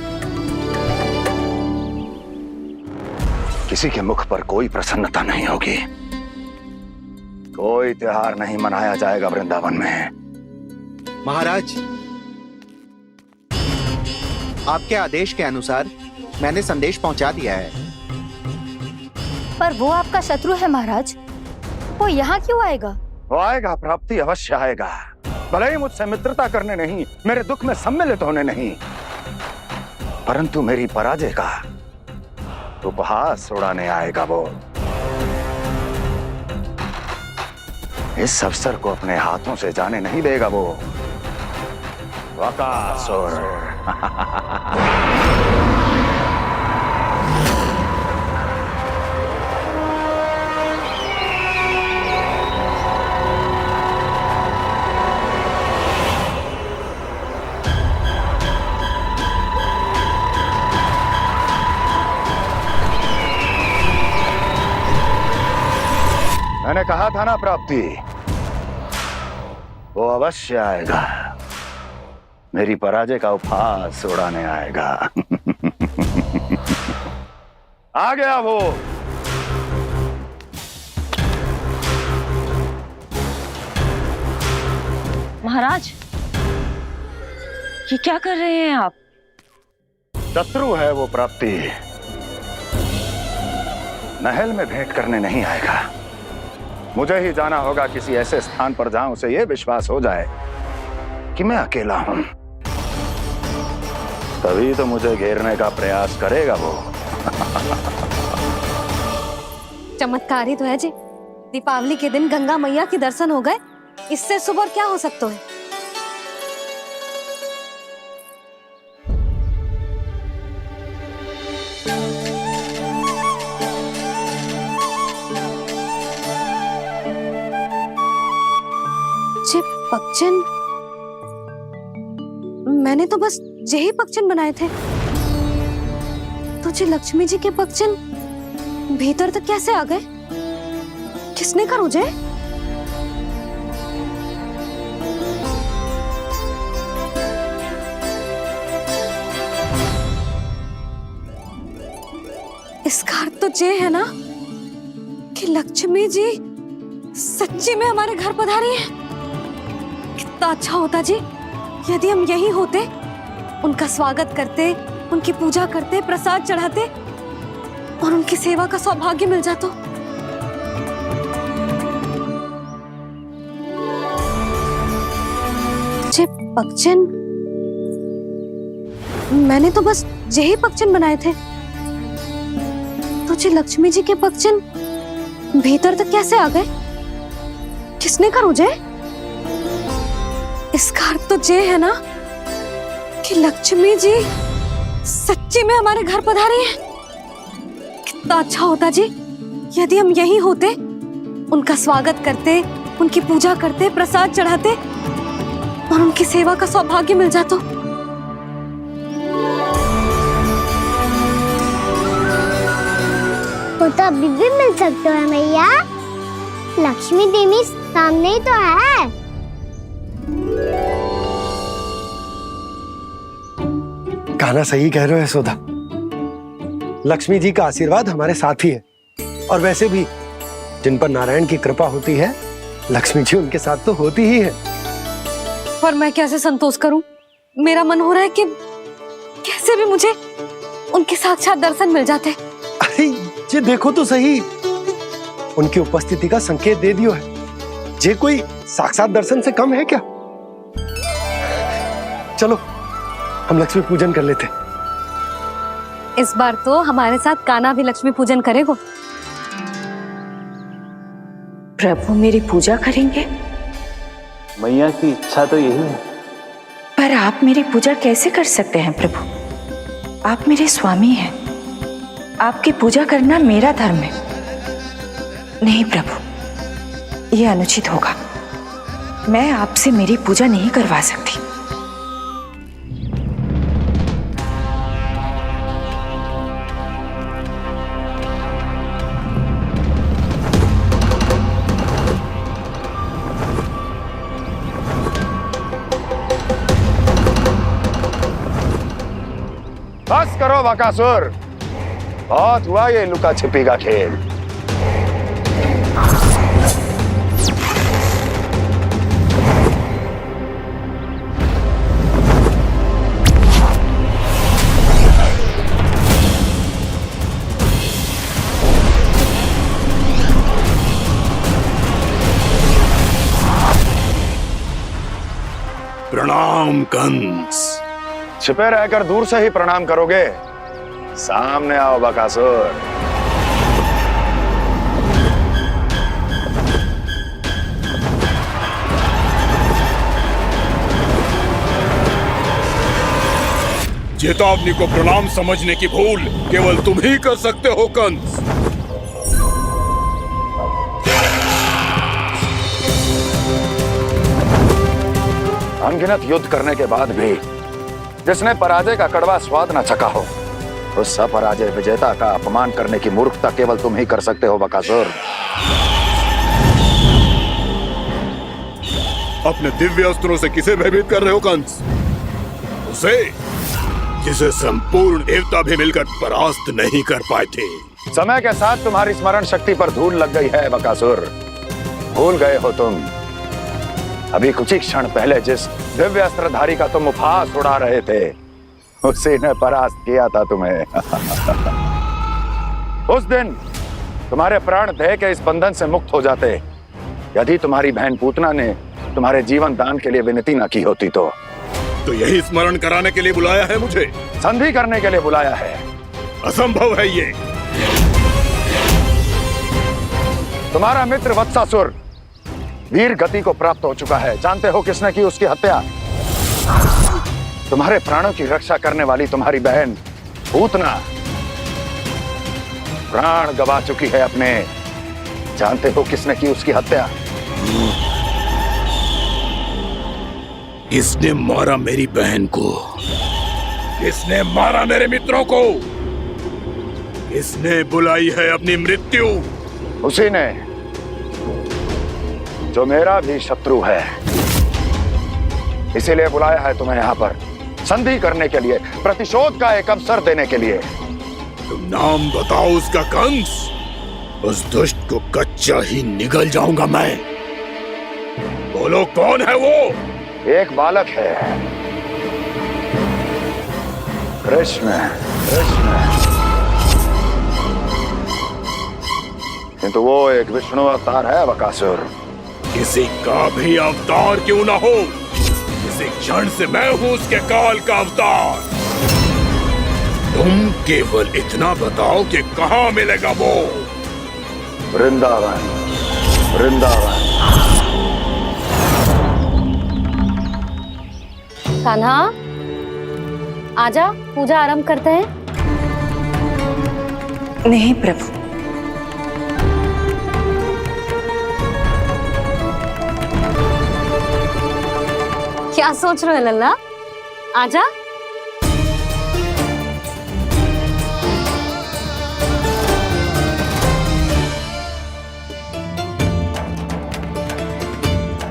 किसी के मुख पर कोई प्रसन्नता नहीं होगी, कोई त्योहार नहीं मनाया जाएगा वृंदावन में। महाराज, आपके आदेश के अनुसार मैंने संदेश पहुंचा दिया है। पर वो आपका शत्रु है महाराज, वो यहाँ क्यों आएगा? वो आएगा, प्राप्ति अवश्य आएगा। भले ही मुझसे मित्रता करने नहीं, मेरे दुख में सम्मिलित होने नहीं, परंतु मेरी पराजय का उपहास उड़ाने आएगा वो। इस अवसर को अपने हाथों से जाने नहीं देगा वो। बकासुर। मैंने कहा था ना प्राप्ति, वो अवश्य आएगा, मेरी पराजय का उपहास उड़ाने आएगा। आ गया वो। महाराज, ये क्या कर रहे हैं आप? शत्रु है वो प्राप्ति, महल में भेंट करने नहीं आएगा। मुझे ही जाना होगा किसी ऐसे स्थान पर जहां उसे यह विश्वास हो जाए कि मैं अकेला हूं, तभी तो मुझे घेरने का प्रयास करेगा वो। चमत्कार ही तो है जी। दीपावली के दिन गंगा मैया के दर्शन हो गए, इससे शुभ और क्या हो सकता है? पक्षन, मैंने तो बस यही पक्षन बनाए थे। तुझे लक्ष्मी जी के पक्षन भीतर तक कैसे आ गए? किसने कर मुझे? इसका अर्थ तो ये है ना कि लक्ष्मी जी सच्ची में हमारे घर पधारी है। कितना अच्छा होता जी यदि हम यहीं होते, उनका स्वागत करते, उनकी पूजा करते, प्रसाद चढ़ाते और उनकी सेवा का सौभाग्य मिल जाता। जे पक्षन, मैंने तो बस यही पक्षन बनाए थे। तुझे लक्ष्मी जी के पक्षन भीतर तक कैसे आ गए? किसने कर मुझे? इसका अर्थ तो ये है ना कि लक्ष्मी जी सच्ची में हमारे घर पधारे हैं। कितना अच्छा होता जी यदि हम यहीं होते, उनका स्वागत करते, उनकी पूजा करते, प्रसाद चढ़ाते और उनकी सेवा का सौभाग्य मिल जाता। वो तो अभी भी मिल सकते हैं मैया, लक्ष्मी देवी सामने ही तो है। कान्हा सही कह रहे हो यशोदा, लक्ष्मी जी का आशीर्वाद हमारे साथ ही है। और वैसे भी जिन पर नारायण की कृपा होती है, लक्ष्मी जी उनके साथ तो होती ही है। पर मैं कैसे संतोष करूं? मेरा मन हो रहा है कि कैसे भी मुझे उनके साक्षात दर्शन मिल जाते। अरे ये देखो तो सही, उनकी उपस्थिति का संकेत दे दियो है। ये कोई साक्षात दर्शन से कम है क्या? चलो हम लक्ष्मी पूजन कर लेते। इस बार तो हमारे साथ कान्हा भी लक्ष्मी पूजन करेगा। प्रभु मेरी पूजा करेंगे? मैया की इच्छा तो यही है। पर आप मेरी पूजा कैसे कर सकते हैं प्रभु? आप मेरे स्वामी हैं, आपकी पूजा करना मेरा धर्म है। नहीं प्रभु, यह अनुचित होगा। मैं आपसे मेरी पूजा नहीं करवा सकती। बस करो बकासुर, बहुत हुआ ये लुका छिपी का खेल। प्रणाम कंस। छिपे रहकर दूर से ही प्रणाम करोगे? सामने आओ बकासुर। चेतावनी को प्रणाम समझने की भूल केवल तुम ही कर सकते हो कंस। अनगिनत युद्ध करने के बाद भी जिसने पराजय का कड़वा स्वाद न चखा हो, उस अपराजय विजेता का अपमान करने की मूर्खता केवल तुम ही कर सकते हो बकासुर। अपने दिव्य अस्त्रों से किसे भयभीत कर रहे हो कंस? उसे जिसे संपूर्ण देवता भी मिलकर परास्त नहीं कर पाए थे। समय के साथ तुम्हारी स्मरण शक्ति पर धूल लग गई है बकासुर। भूल गए हो तुम अभी कुछ ही क्षण पहले जिस दिव्य अस्त्रधारी का तुम उपहास उड़ा रहे थे, उसी ने परास्त किया था तुम्हें। उस दिन तुम्हारे प्राण देह के इस बंधन से मुक्त हो जाते यदि तुम्हारी बहन पूतना ने तुम्हारे जीवन दान के लिए विनती न की होती। तो यही स्मरण कराने के लिए बुलाया है मुझे? संधि करने के लिए बुलाया है। असंभव है ये। तुम्हारा मित्र वत्सासुर वीर गति को प्राप्त हो चुका है। जानते हो किसने की उसकी हत्या? तुम्हारे प्राणों की रक्षा करने वाली तुम्हारी बहन पूतना प्राण गवा चुकी है अपने। जानते हो किसने की उसकी हत्या? किसने मारा मेरी बहन को? किसने मारा मेरे मित्रों को? किसने बुलाई है अपनी मृत्यु? उसी ने जो मेरा भी शत्रु है। इसीलिए बुलाया है तुम्हें यहाँ पर संधि करने के लिए, प्रतिशोध का एक अवसर देने के लिए। तुम नाम बताओ उसका कंस। उस दुष्ट को कच्चा ही निगल जाऊंगा मैं। बोलो कौन है वो? एक बालक है, कृष्ण। किंतु वो एक विष्णु अवतार है बकासुर। किसी का भी अवतार क्यों ना हो, इसी क्षण से मैं हूं उसके काल का अवतार। तुम केवल इतना बताओ कि कहां मिलेगा वो? वृंदावन। वृंदावन। कान्हा, आजा पूजा आरंभ करते हैं। नहीं प्रभु, क्या सोच रहे हो लल्ला? आजा।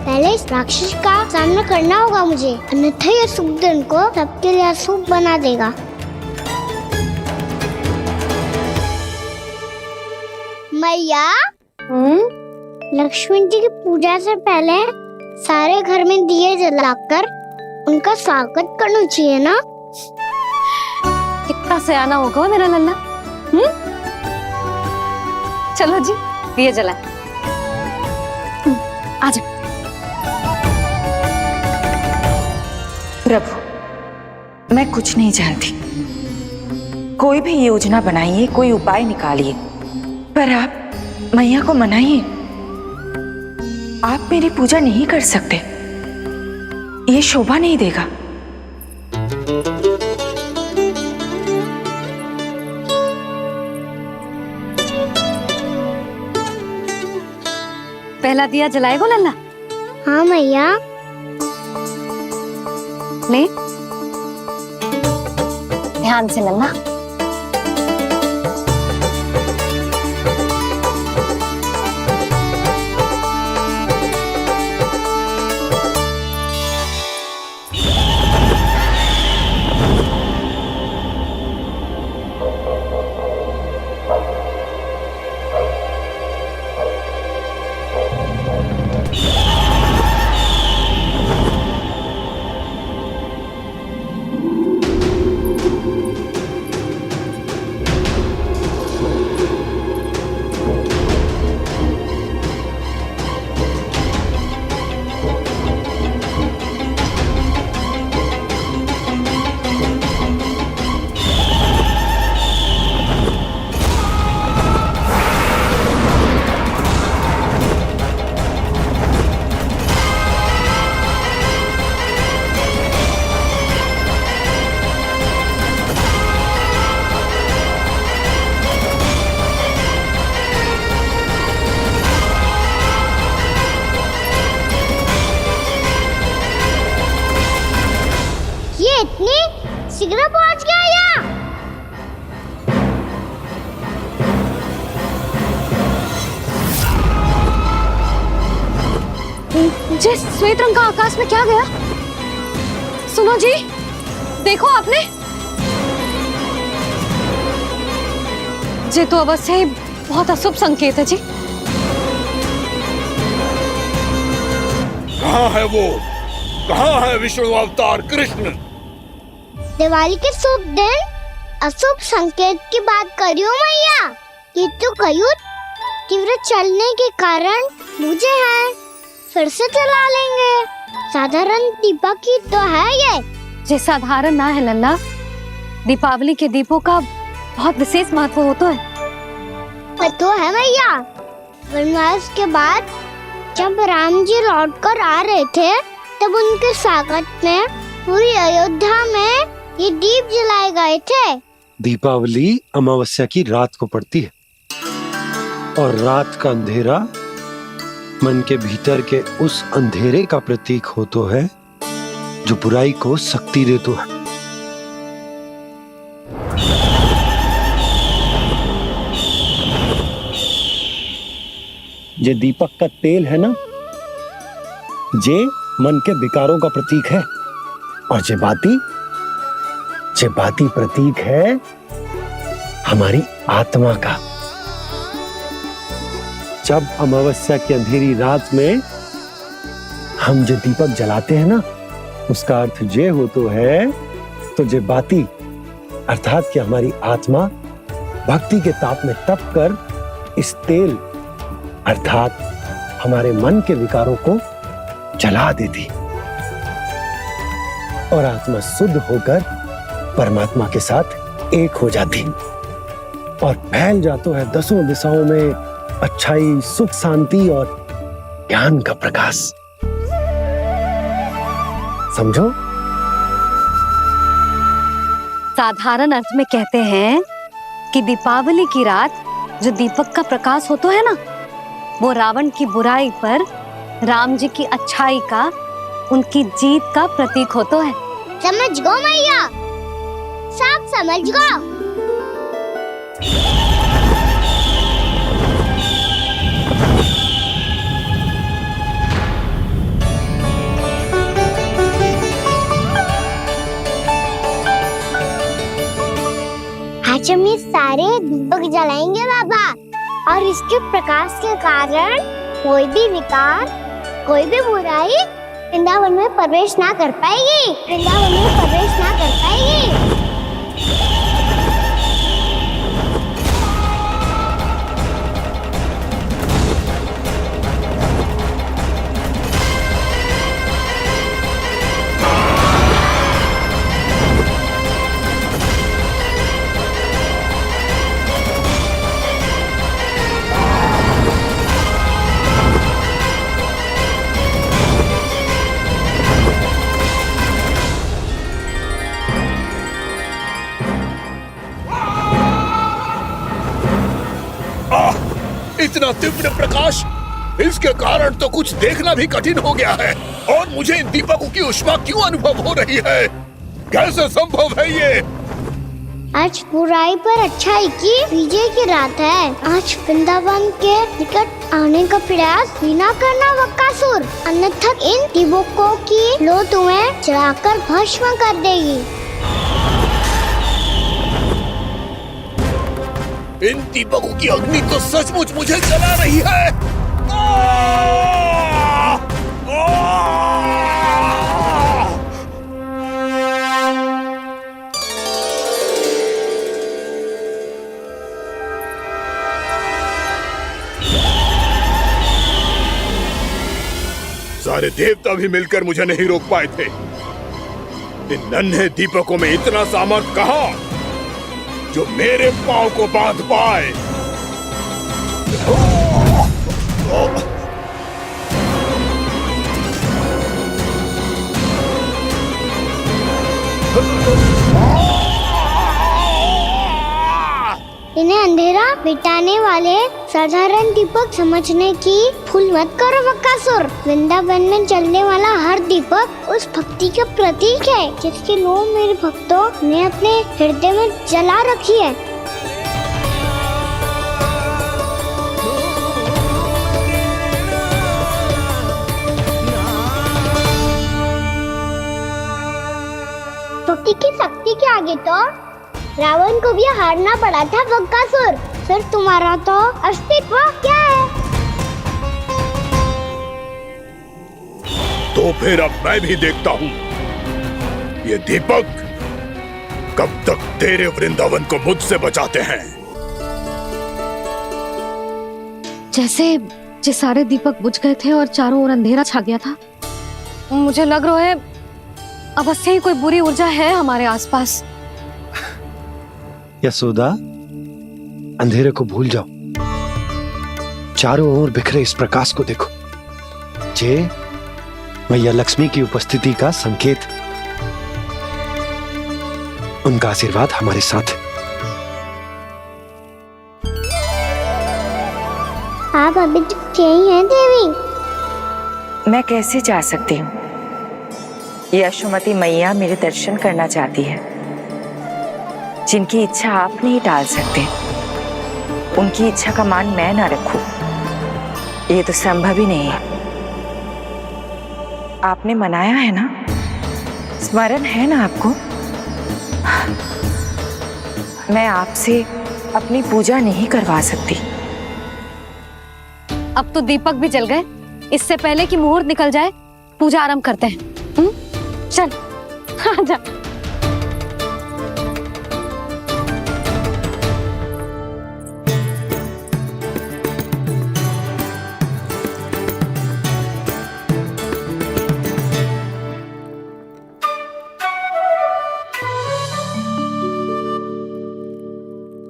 पहले इस राक्षस का सामना करना होगा मुझे, अन्यथा ये शुभ दिन को सबके लिए अशुभ बना देगा। मैया, लक्ष्मण जी की पूजा से पहले सारे घर में दिए जलाकर उनका स्वागत करना चाहिए ना? कितना सयाना होगा मेरा लल्ला। चलो जी दिए जलाए। आजा। प्रभु, मैं कुछ नहीं जानती। कोई भी योजना बनाइए, कोई उपाय निकालिए, पर आप मैया को मनाइए। आप मेरी पूजा नहीं कर सकते, ये शोभा नहीं देगा। पहला दिया जलाएगो लल्ला? हाँ मैया। ले ध्यान से लल्ला। इतनी शीघ्र पहुंच गया यहाँ? जी श्वेत रंग का आकाश में क्या गया? सुनो जी, देखो आपने, ये तो अवश्य ही बहुत अशुभ संकेत है जी। कहाँ है वो? कहाँ है विष्णु अवतार कृष्ण? दिवाली के शुभ दिन अशुभ संकेत की बात करियो मैया। ये तो कयूत तीव्र चलने के कारण मुझे है, फिर से चला लेंगे। साधारण दीपक ही तो है ये साधारण ना है लल्ला, दीपावली के दीपों का बहुत विशेष महत्व होता है। तो है मैया, वनवास के बाद जब राम जी लौट कर आ रहे थे तब उनके स्वागत में पूरी अयोध्या में ये दीप जलाए गए थे। दीपावली अमावस्या की रात को पड़ती है और रात का अंधेरा मन के भीतर के उस अंधेरे का प्रतीक होता है जो बुराई को शक्ति देता है। ये दीपक का तेल है ना, जे मन के विकारों का प्रतीक है, और जे बाती प्रतीक है हमारी आत्मा का। जब अमावस्या की अंधेरी रात में हम जो दीपक जलाते हैं ना, उसका अर्थ ये हो तो है, तो जे बाती अर्थात कि हमारी आत्मा भक्ति के ताप में तप कर इस तेल अर्थात हमारे मन के विकारों को जला देती और आत्मा शुद्ध होकर परमात्मा के साथ एक हो जाती और फैल जाता है दसों दिशाओं में अच्छाई, सुख, शांति और ज्ञान का प्रकाश। समझो? साधारण अर्थ में कहते हैं कि दीपावली की रात जो दीपक का प्रकाश होता है ना, वो रावण की बुराई पर राम जी की अच्छाई का, उनकी जीत का प्रतीक होता है। समझ गो मैया, सब समझ गो। आज हम ये सारे दीपक जलाएंगे बाबा, और इसके प्रकाश के कारण कोई भी विकार, कोई भी बुराई वृंदावन में प्रवेश ना कर पाएगी, वृंदावन में प्रवेश ना कर पाएगी। इतना तीव्र प्रकाश, इसके कारण तो कुछ देखना भी कठिन हो गया है। और मुझे इन दीपकों की उष्मा क्यों अनुभव हो रही है? कैसे संभव है ये? आज बुराई पर अच्छाई की विजय की रात है। आज वृंदावन के निकट आने का प्रयास भी ना करना बकासुर, अन्यथा इन दीपकों की लो तुम्हें जलाकर भस्म कर देगी। इन दीपकों की अग्नि तो सचमुच मुझे जला रही है। सारे देवता भी मिलकर मुझे नहीं रोक पाए थे। इन नन्हे दीपकों में इतना सामर्थ कहां जो मेरे पांव को बांध पाए। इन्हें अंधेरा मिटाने वाले साधारण दीपक समझने की भूल मत करो बकासुर। वृंदावन में जलने वाला हर दीपक उस भक्ति का प्रतीक है जिसकी लो मेरे भक्तों ने अपने हृदय में जला रखी है। भक्ति की शक्ति के आगे तो रावण को भी हारना पड़ा था बकासुर। फिर तुम्हारा तो अस्तित्व क्या है? तो फिर अब मैं भी देखता हूँ ये दीपक कब तक तेरे वृंदावन को मुझसे बचाते हैं। जैसे ये सारे दीपक बुझ गए थे और चारों ओर अंधेरा छा गया था, मुझे लग रहा है अवश्य ही कोई बुरी ऊर्जा है हमारे आसपास। यशोदा, अंधेरे को भूल जाओ, चारों ओर बिखरे इस प्रकाश को देखो। जे मैया लक्ष्मी की उपस्थिति का संकेत, उनका आशीर्वाद हमारे साथ है। आप अभी तक यही हैं देवी? मैं कैसे जा सकती हूँ? यशोमती मैया मेरे दर्शन करना चाहती है। जिनकी इच्छा आप नहीं टाल सकते, उनकी इच्छा का मान मैं ना रखूं, ये तो संभव ही नहीं है। आपने मनाया है ना, स्मरण है ना आपको? मैं आपसे अपनी पूजा नहीं करवा सकती। अब तो दीपक भी जल गए, इससे पहले कि मुहूर्त निकल जाए पूजा आरंभ करते हैं। चल आजा।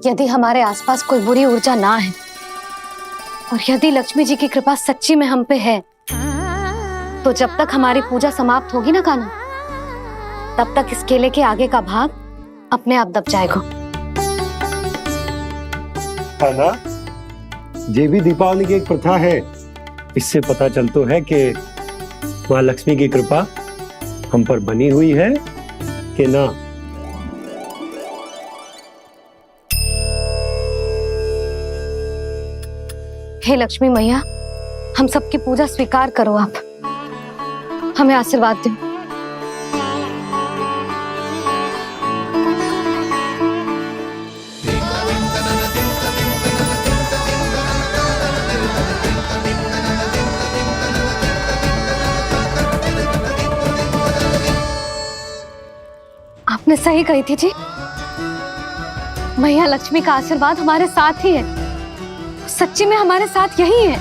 यदि हमारे आसपास कोई बुरी ऊर्जा ना है और यदि लक्ष्मी जी की कृपा सच्ची में हम पे है, तो जब तक हमारी पूजा समाप्त होगी ना कान्हा, तब तक इस केले के आगे का भाग अपने आप दब जाएगा। है ना? ये भी दीपावली की एक प्रथा है। इससे पता चलता है कि माँ लक्ष्मी की कृपा हम पर बनी हुई है कि ना। हे लक्ष्मी मैया, हम सबकी पूजा स्वीकार करो, आप हमें आशीर्वाद दो। आपने सही कही थी जी, मैया लक्ष्मी का आशीर्वाद हमारे साथ ही है। सच्ची में हमारे साथ यही है।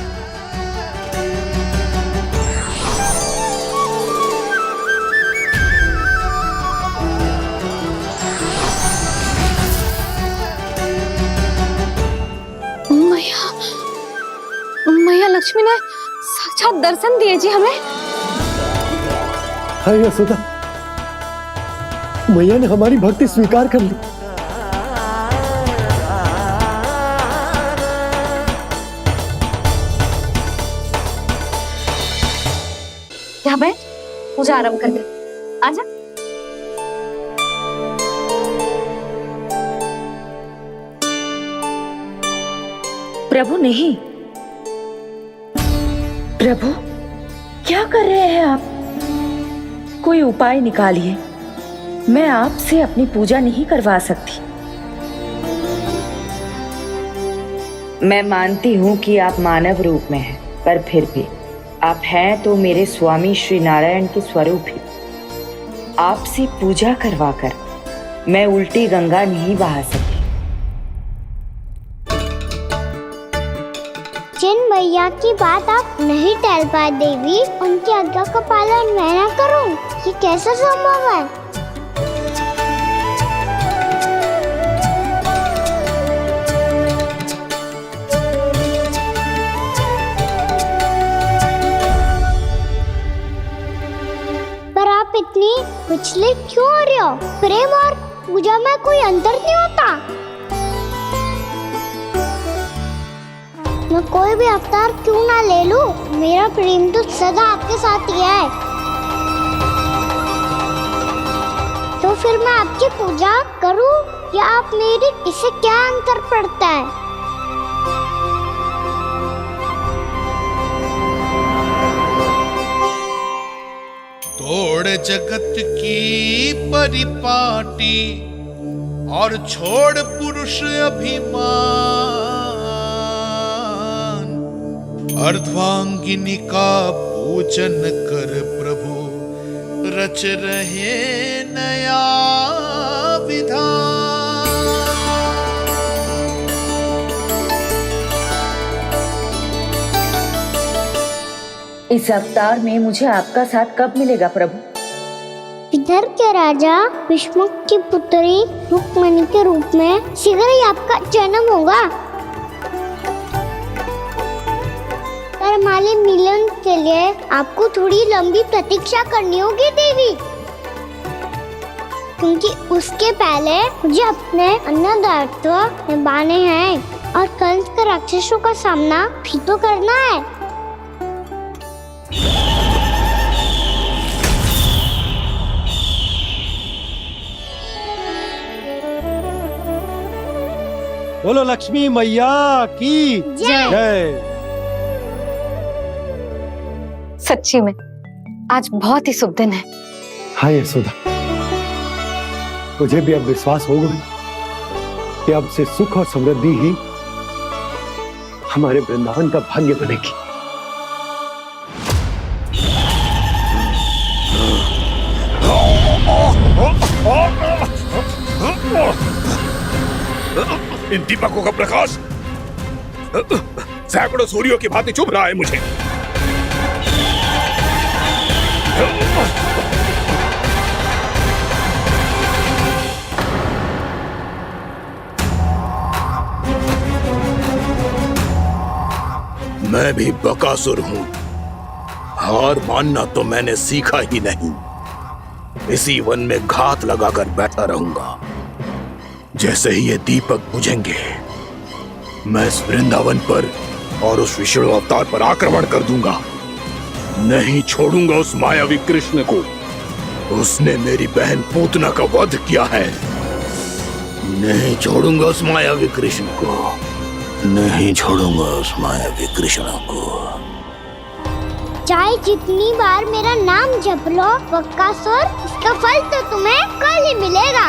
मैया लक्ष्मी ने साक्षात दर्शन दिए जी हमें। हाय यशोदा, मैया ने हमारी भक्ति स्वीकार कर ली। यहाँ बैठ, पूजा आरंभ कर दे। आजा। प्रभु नहीं, प्रभु क्या कर रहे हैं आप? कोई उपाय निकालिए। मैं आपसे अपनी पूजा नहीं करवा सकती। मैं मानती हूँ कि आप मानव रूप में हैं, पर फिर भी आप हैं तो मेरे स्वामी श्री नारायण के स्वरूप ही। आपसे पूजा करवाकर मैं उल्टी गंगा नहीं बहा सकी। जिन मैया की बात आप नहीं टाल पाए देवी, उनकी आज्ञा का पालन मैं ना करूं, ये कैसे संभव है? पर आप इतनी विचलित क्यों हो रहे हो? प्रेम और पूजा में कोई अंतर नहीं होता। मैं कोई भी अवतार क्यों ना ले लूं, मेरा प्रेम तो सदा आपके साथ ही है। तो फिर मैं आपकी पूजा करूं या आप मेरी? इससे क्या अंतर पड़ता है? तोड़ जगत की परिपाटी और छोड़ पुरुष अभिमान, अर्धांगिनी का पूजन कर प्रभु रच रहे नया विधान। इस अवतार में मुझे आपका साथ कब मिलेगा प्रभु? इधर के राजा भीष्मक की पुत्री रुक्मणी के रूप में शीघ्र ही आपका जन्म होगा। हमारे मिलन के लिए आपको थोड़ी लंबी प्रतीक्षा करनी होगी देवी, क्योंकि उसके पहले मुझे अपने अन्य दायित्व निभाने हैं और कंस के राक्षसों का सामना भी तो करना है। बोलो लक्ष्मी मैया की जय। सच्ची में आज बहुत ही शुभ दिन है। हाँ यशोदा, मुझे भी अब विश्वास हो गया कि अब से सुख और समृद्धि ही हमारे वृंदावन का भाग्य बनेगी। इन दीपकों का प्रकाश सैकड़ों सूर्यों की भांति चुभ रहा है मुझे। मैं भी बकासुर हूं, हार मानना तो मैंने सीखा ही नहीं। इसी वन में घात लगाकर बैठा रहूंगा। जैसे ही ये दीपक बुझेंगे, मैं इस वृंदावन पर और उस विष्णु अवतार पर आक्रमण कर दूंगा। नहीं छोड़ूंगा उस मायावी कृष्ण को। उसने मेरी बहन पूतना का वध किया है। नहीं छोड़ूंगा उस मायावी कृष्ण को। नहीं छोड़ूंगा उस मायावी कृष्ण को। चाहे जितनी बार मेरा नाम जप लो बक्कासुर, इसका फल तो तुम्हें कल ही मिलेगा।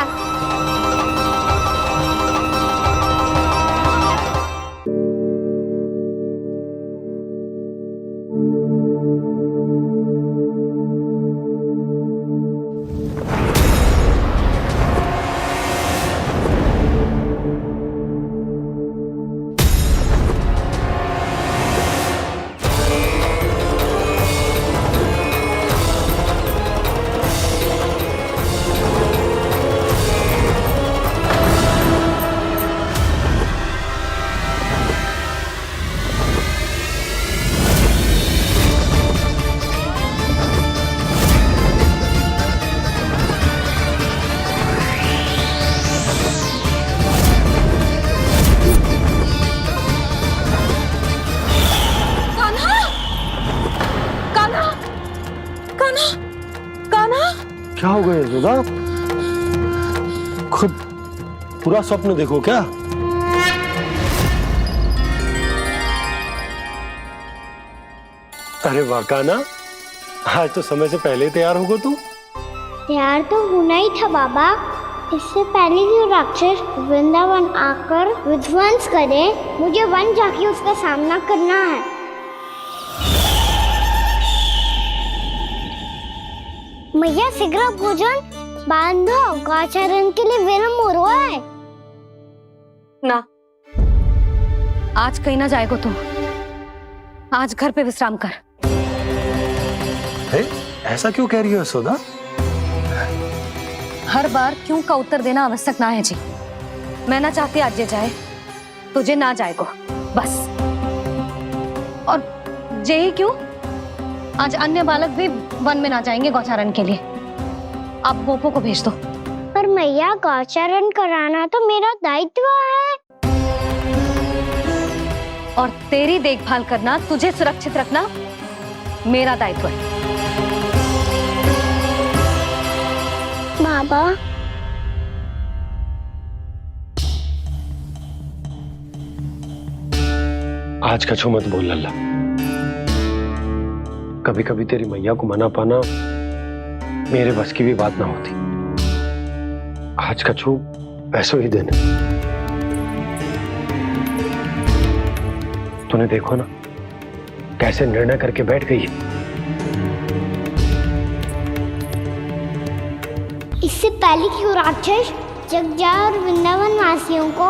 क्या हो गया यशोदा? खुद पूरा स्वप्न देखो क्या? अरे वाह कान्हा, आज तो समय से पहले ही तैयार होगा तू। तैयार तो होना ही था बाबा। इससे पहले कि राक्षस वृंदावन आकर विध्वंस करे, मुझे वन जाके उसका सामना करना है। मैया शीघ्र भोजन बांधो, गौचरण के लिए विलंब हो रहा है। ना, आज कहीं ना जाएगो तुम। आज घर पे विश्राम कर। ऐसा क्यों कह रही हो यशोदा? हर बार क्यों का उत्तर देना आवश्यक ना है जी। मैं ना चाहती आज ये जाए, तुझे ना जाएगो बस। और जे ही क्यों, आज अन्य बालक भी वन में ना जाएंगे गौचारण के लिए। आप गोपो को भेज दो। पर मैया गौचरण कराना तो मेरा दायित्व है। और तेरी देखभाल करना, तुझे सुरक्षित रखना मेरा दायित्व है। बाबा, आज कछु मत बोल लल्ला। कभी कभी तेरी मैया को मना पाना मेरे बस की भी बात ना होती। आज कछु पैसों ही देने। तूने देखो ना कैसे निर्णय करके बैठ गई है। इससे पहले कि वो राक्षस जगजा और वृंदावन वासियों को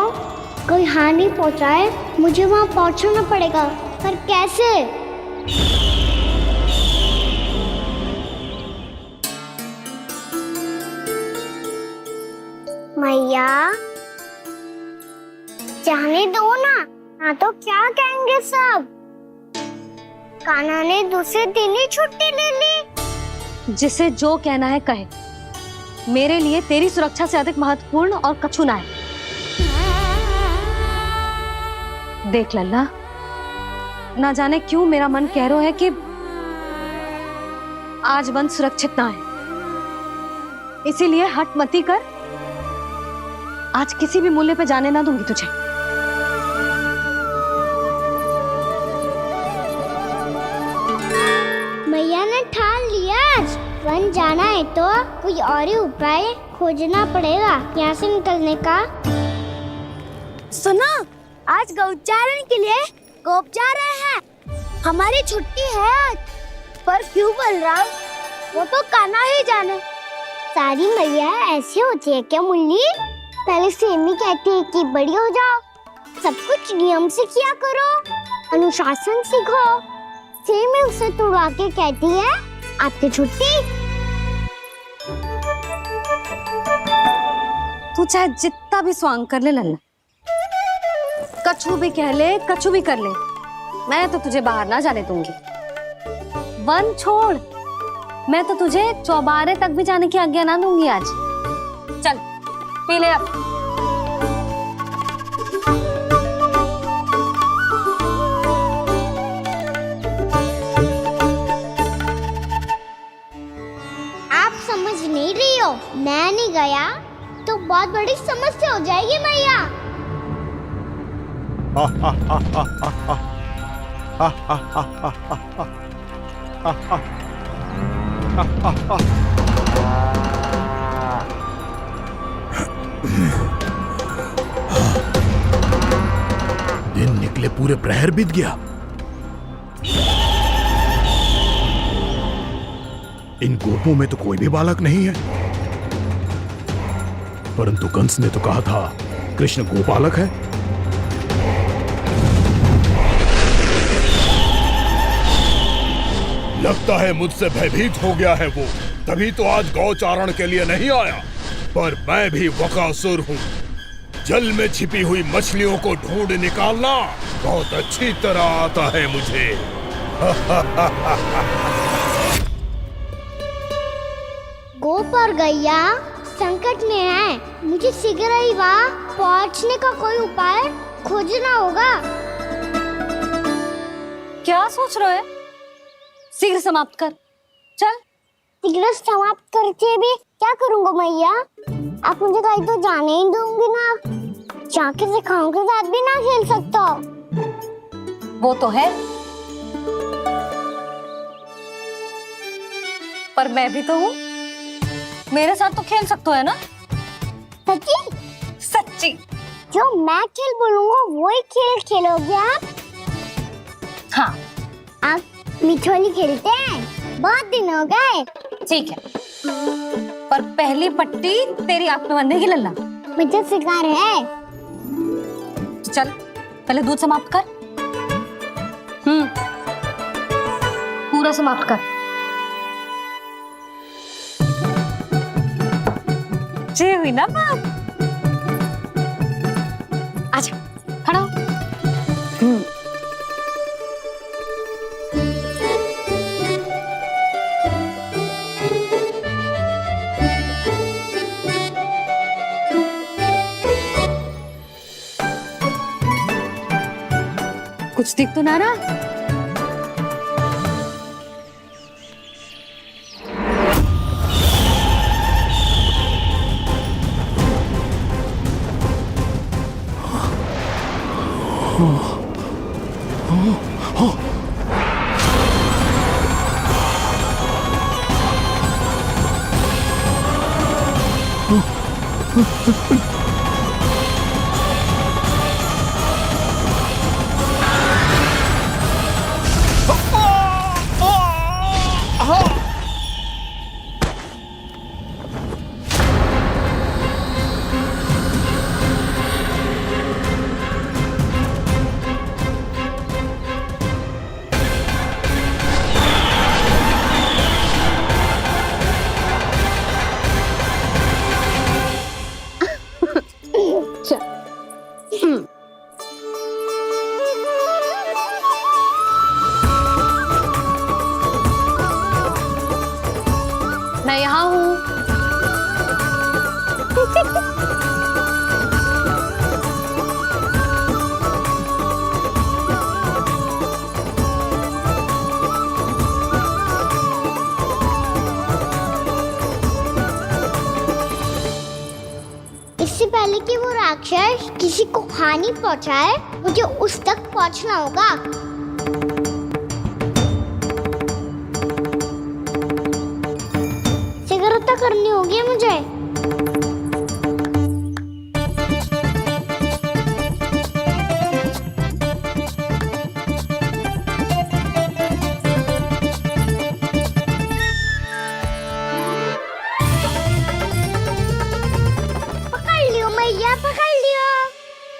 कोई हानि पहुंचाए, मुझे वहां पहुंचना पड़ेगा। पर कैसे? मैया, जाने दो ना, हाँ तो क्या कहेंगे सब। कान्हा ने दूसरे दिन ही छुट्टी ले ली। जिसे जो कहना है कहे। मेरे लिए तेरी सुरक्षा से अधिक महत्वपूर्ण और कछु ना है। देख लल्ला, ना जाने क्यों मेरा मन कह रहा है कि आज वन सुरक्षित ना है। इसीलिए हट मती कर। आज किसी भी मूल्य पे जाने ना दूंगी तुझे। मैया ने ठान लिया, आज वन जाना है तो कोई और ही उपाय खोजना पड़ेगा यहाँ से निकलने का। सुनो, आज गौचारण के लिए गोप जा रहे हैं। हमारी छुट्टी है आज। पर क्यों बलराम? वो तो कान्हा ही जाने। सारी मैया ऐसी होती है क्या मुन्नी? पहले सेमी कहती है कि बड़ी हो जाओ, सब कुछ नियम से किया करो, अनुशासन सीखो। सेमी उसे तुड़वा के कहती है आपकी छुट्टी। तू चाहे जितना भी स्वांग कर ले लल्ला, कछु भी कह ले, कछु भी कर ले, मैं तो तुझे बाहर ना जाने दूंगी। वन छोड़, मैं तो तुझे चौबारे तक भी जाने की आज्ञा ना दूंगी आज। चल पी ले अब। बड़ी समस्या हो जाएगी मैया। दिन निकले पूरे प्रहर बीत गया। इन गोपों में तो कोई भी बालक नहीं है, परंतु कंस ने तो कहा था कृष्ण गोपालक है। लगता है मुझसे भयभीत हो गया है वो, तभी तो आज गौचारण के लिए नहीं आया। पर मैं भी बकासुर हूँ, जल में छिपी हुई मछलियों को ढूंढ निकालना बहुत अच्छी तरह आता है मुझे। गोप और गैया संकट में है, मुझे शीघ्र ही वहाँ पहुँचने का कोई उपाय खोजना होगा। क्या सोच रहे है? शीघ्र समाप्त कर, चल। शीघ्र समाप्त करके भी क्या करूँगा मैया? आप मुझे कहीं तो जाने ही दूंगी ना, जाके सिखाओं के साथ भी ना खेल सकता। वो तो है, पर मैं भी तो हूँ, मेरे साथ तो खेल सकते हो है ना? सच्ची? सच्ची। जो मैं खेल बोलूँगा वही खेल खेलोगे आप? हाँ। आप मिठोली खेलते हैं? बहुत दिन हो गए। ठीक है, पर पहली पट्टी तेरी आंख में बांधने की लल्ला। मुझे शिकार है। चल, पहले दूध समाप्त कर। पूरा समाप्त कर। जे हुई ना बात। आजा, खड़ा हो। कुछ दिख तो ना रहा। मैं यहाँ हूँ। इससे पहले कि वो राक्षस किसी को हानि पहुंचाए, मुझे उस तक पहुंचना होगा। शीघ्रता करनी होगी मुझे। पकड़ लियो मैया, पकड़ लियो।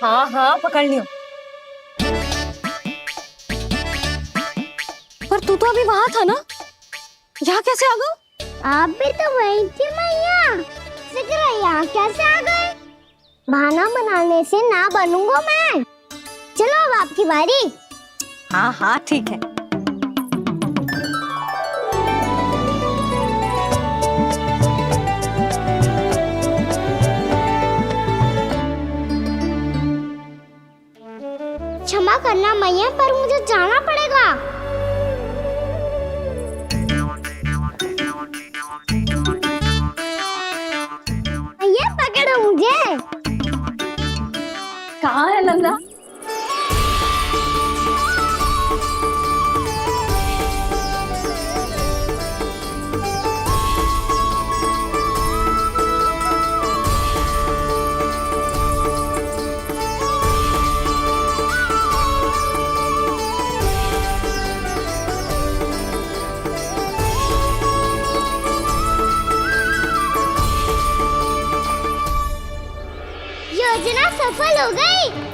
हाँ हाँ, पकड़ लियो। पर तू तो अभी वहां था ना, यहाँ कैसे आ गया? आप भी तो वही थी मैया, शीघ्र यहाँ कैसे आ गए? बहाना बनाने से ना बनूंगा मैं। चलो अब आपकी बारी। हाँ हाँ ठीक है। क्षमा करना मैया, पर मुझे जाना पड़ेगा। मैया पकड़ो मुझे। कहाँ है नंदा? योजना सफल हो गई।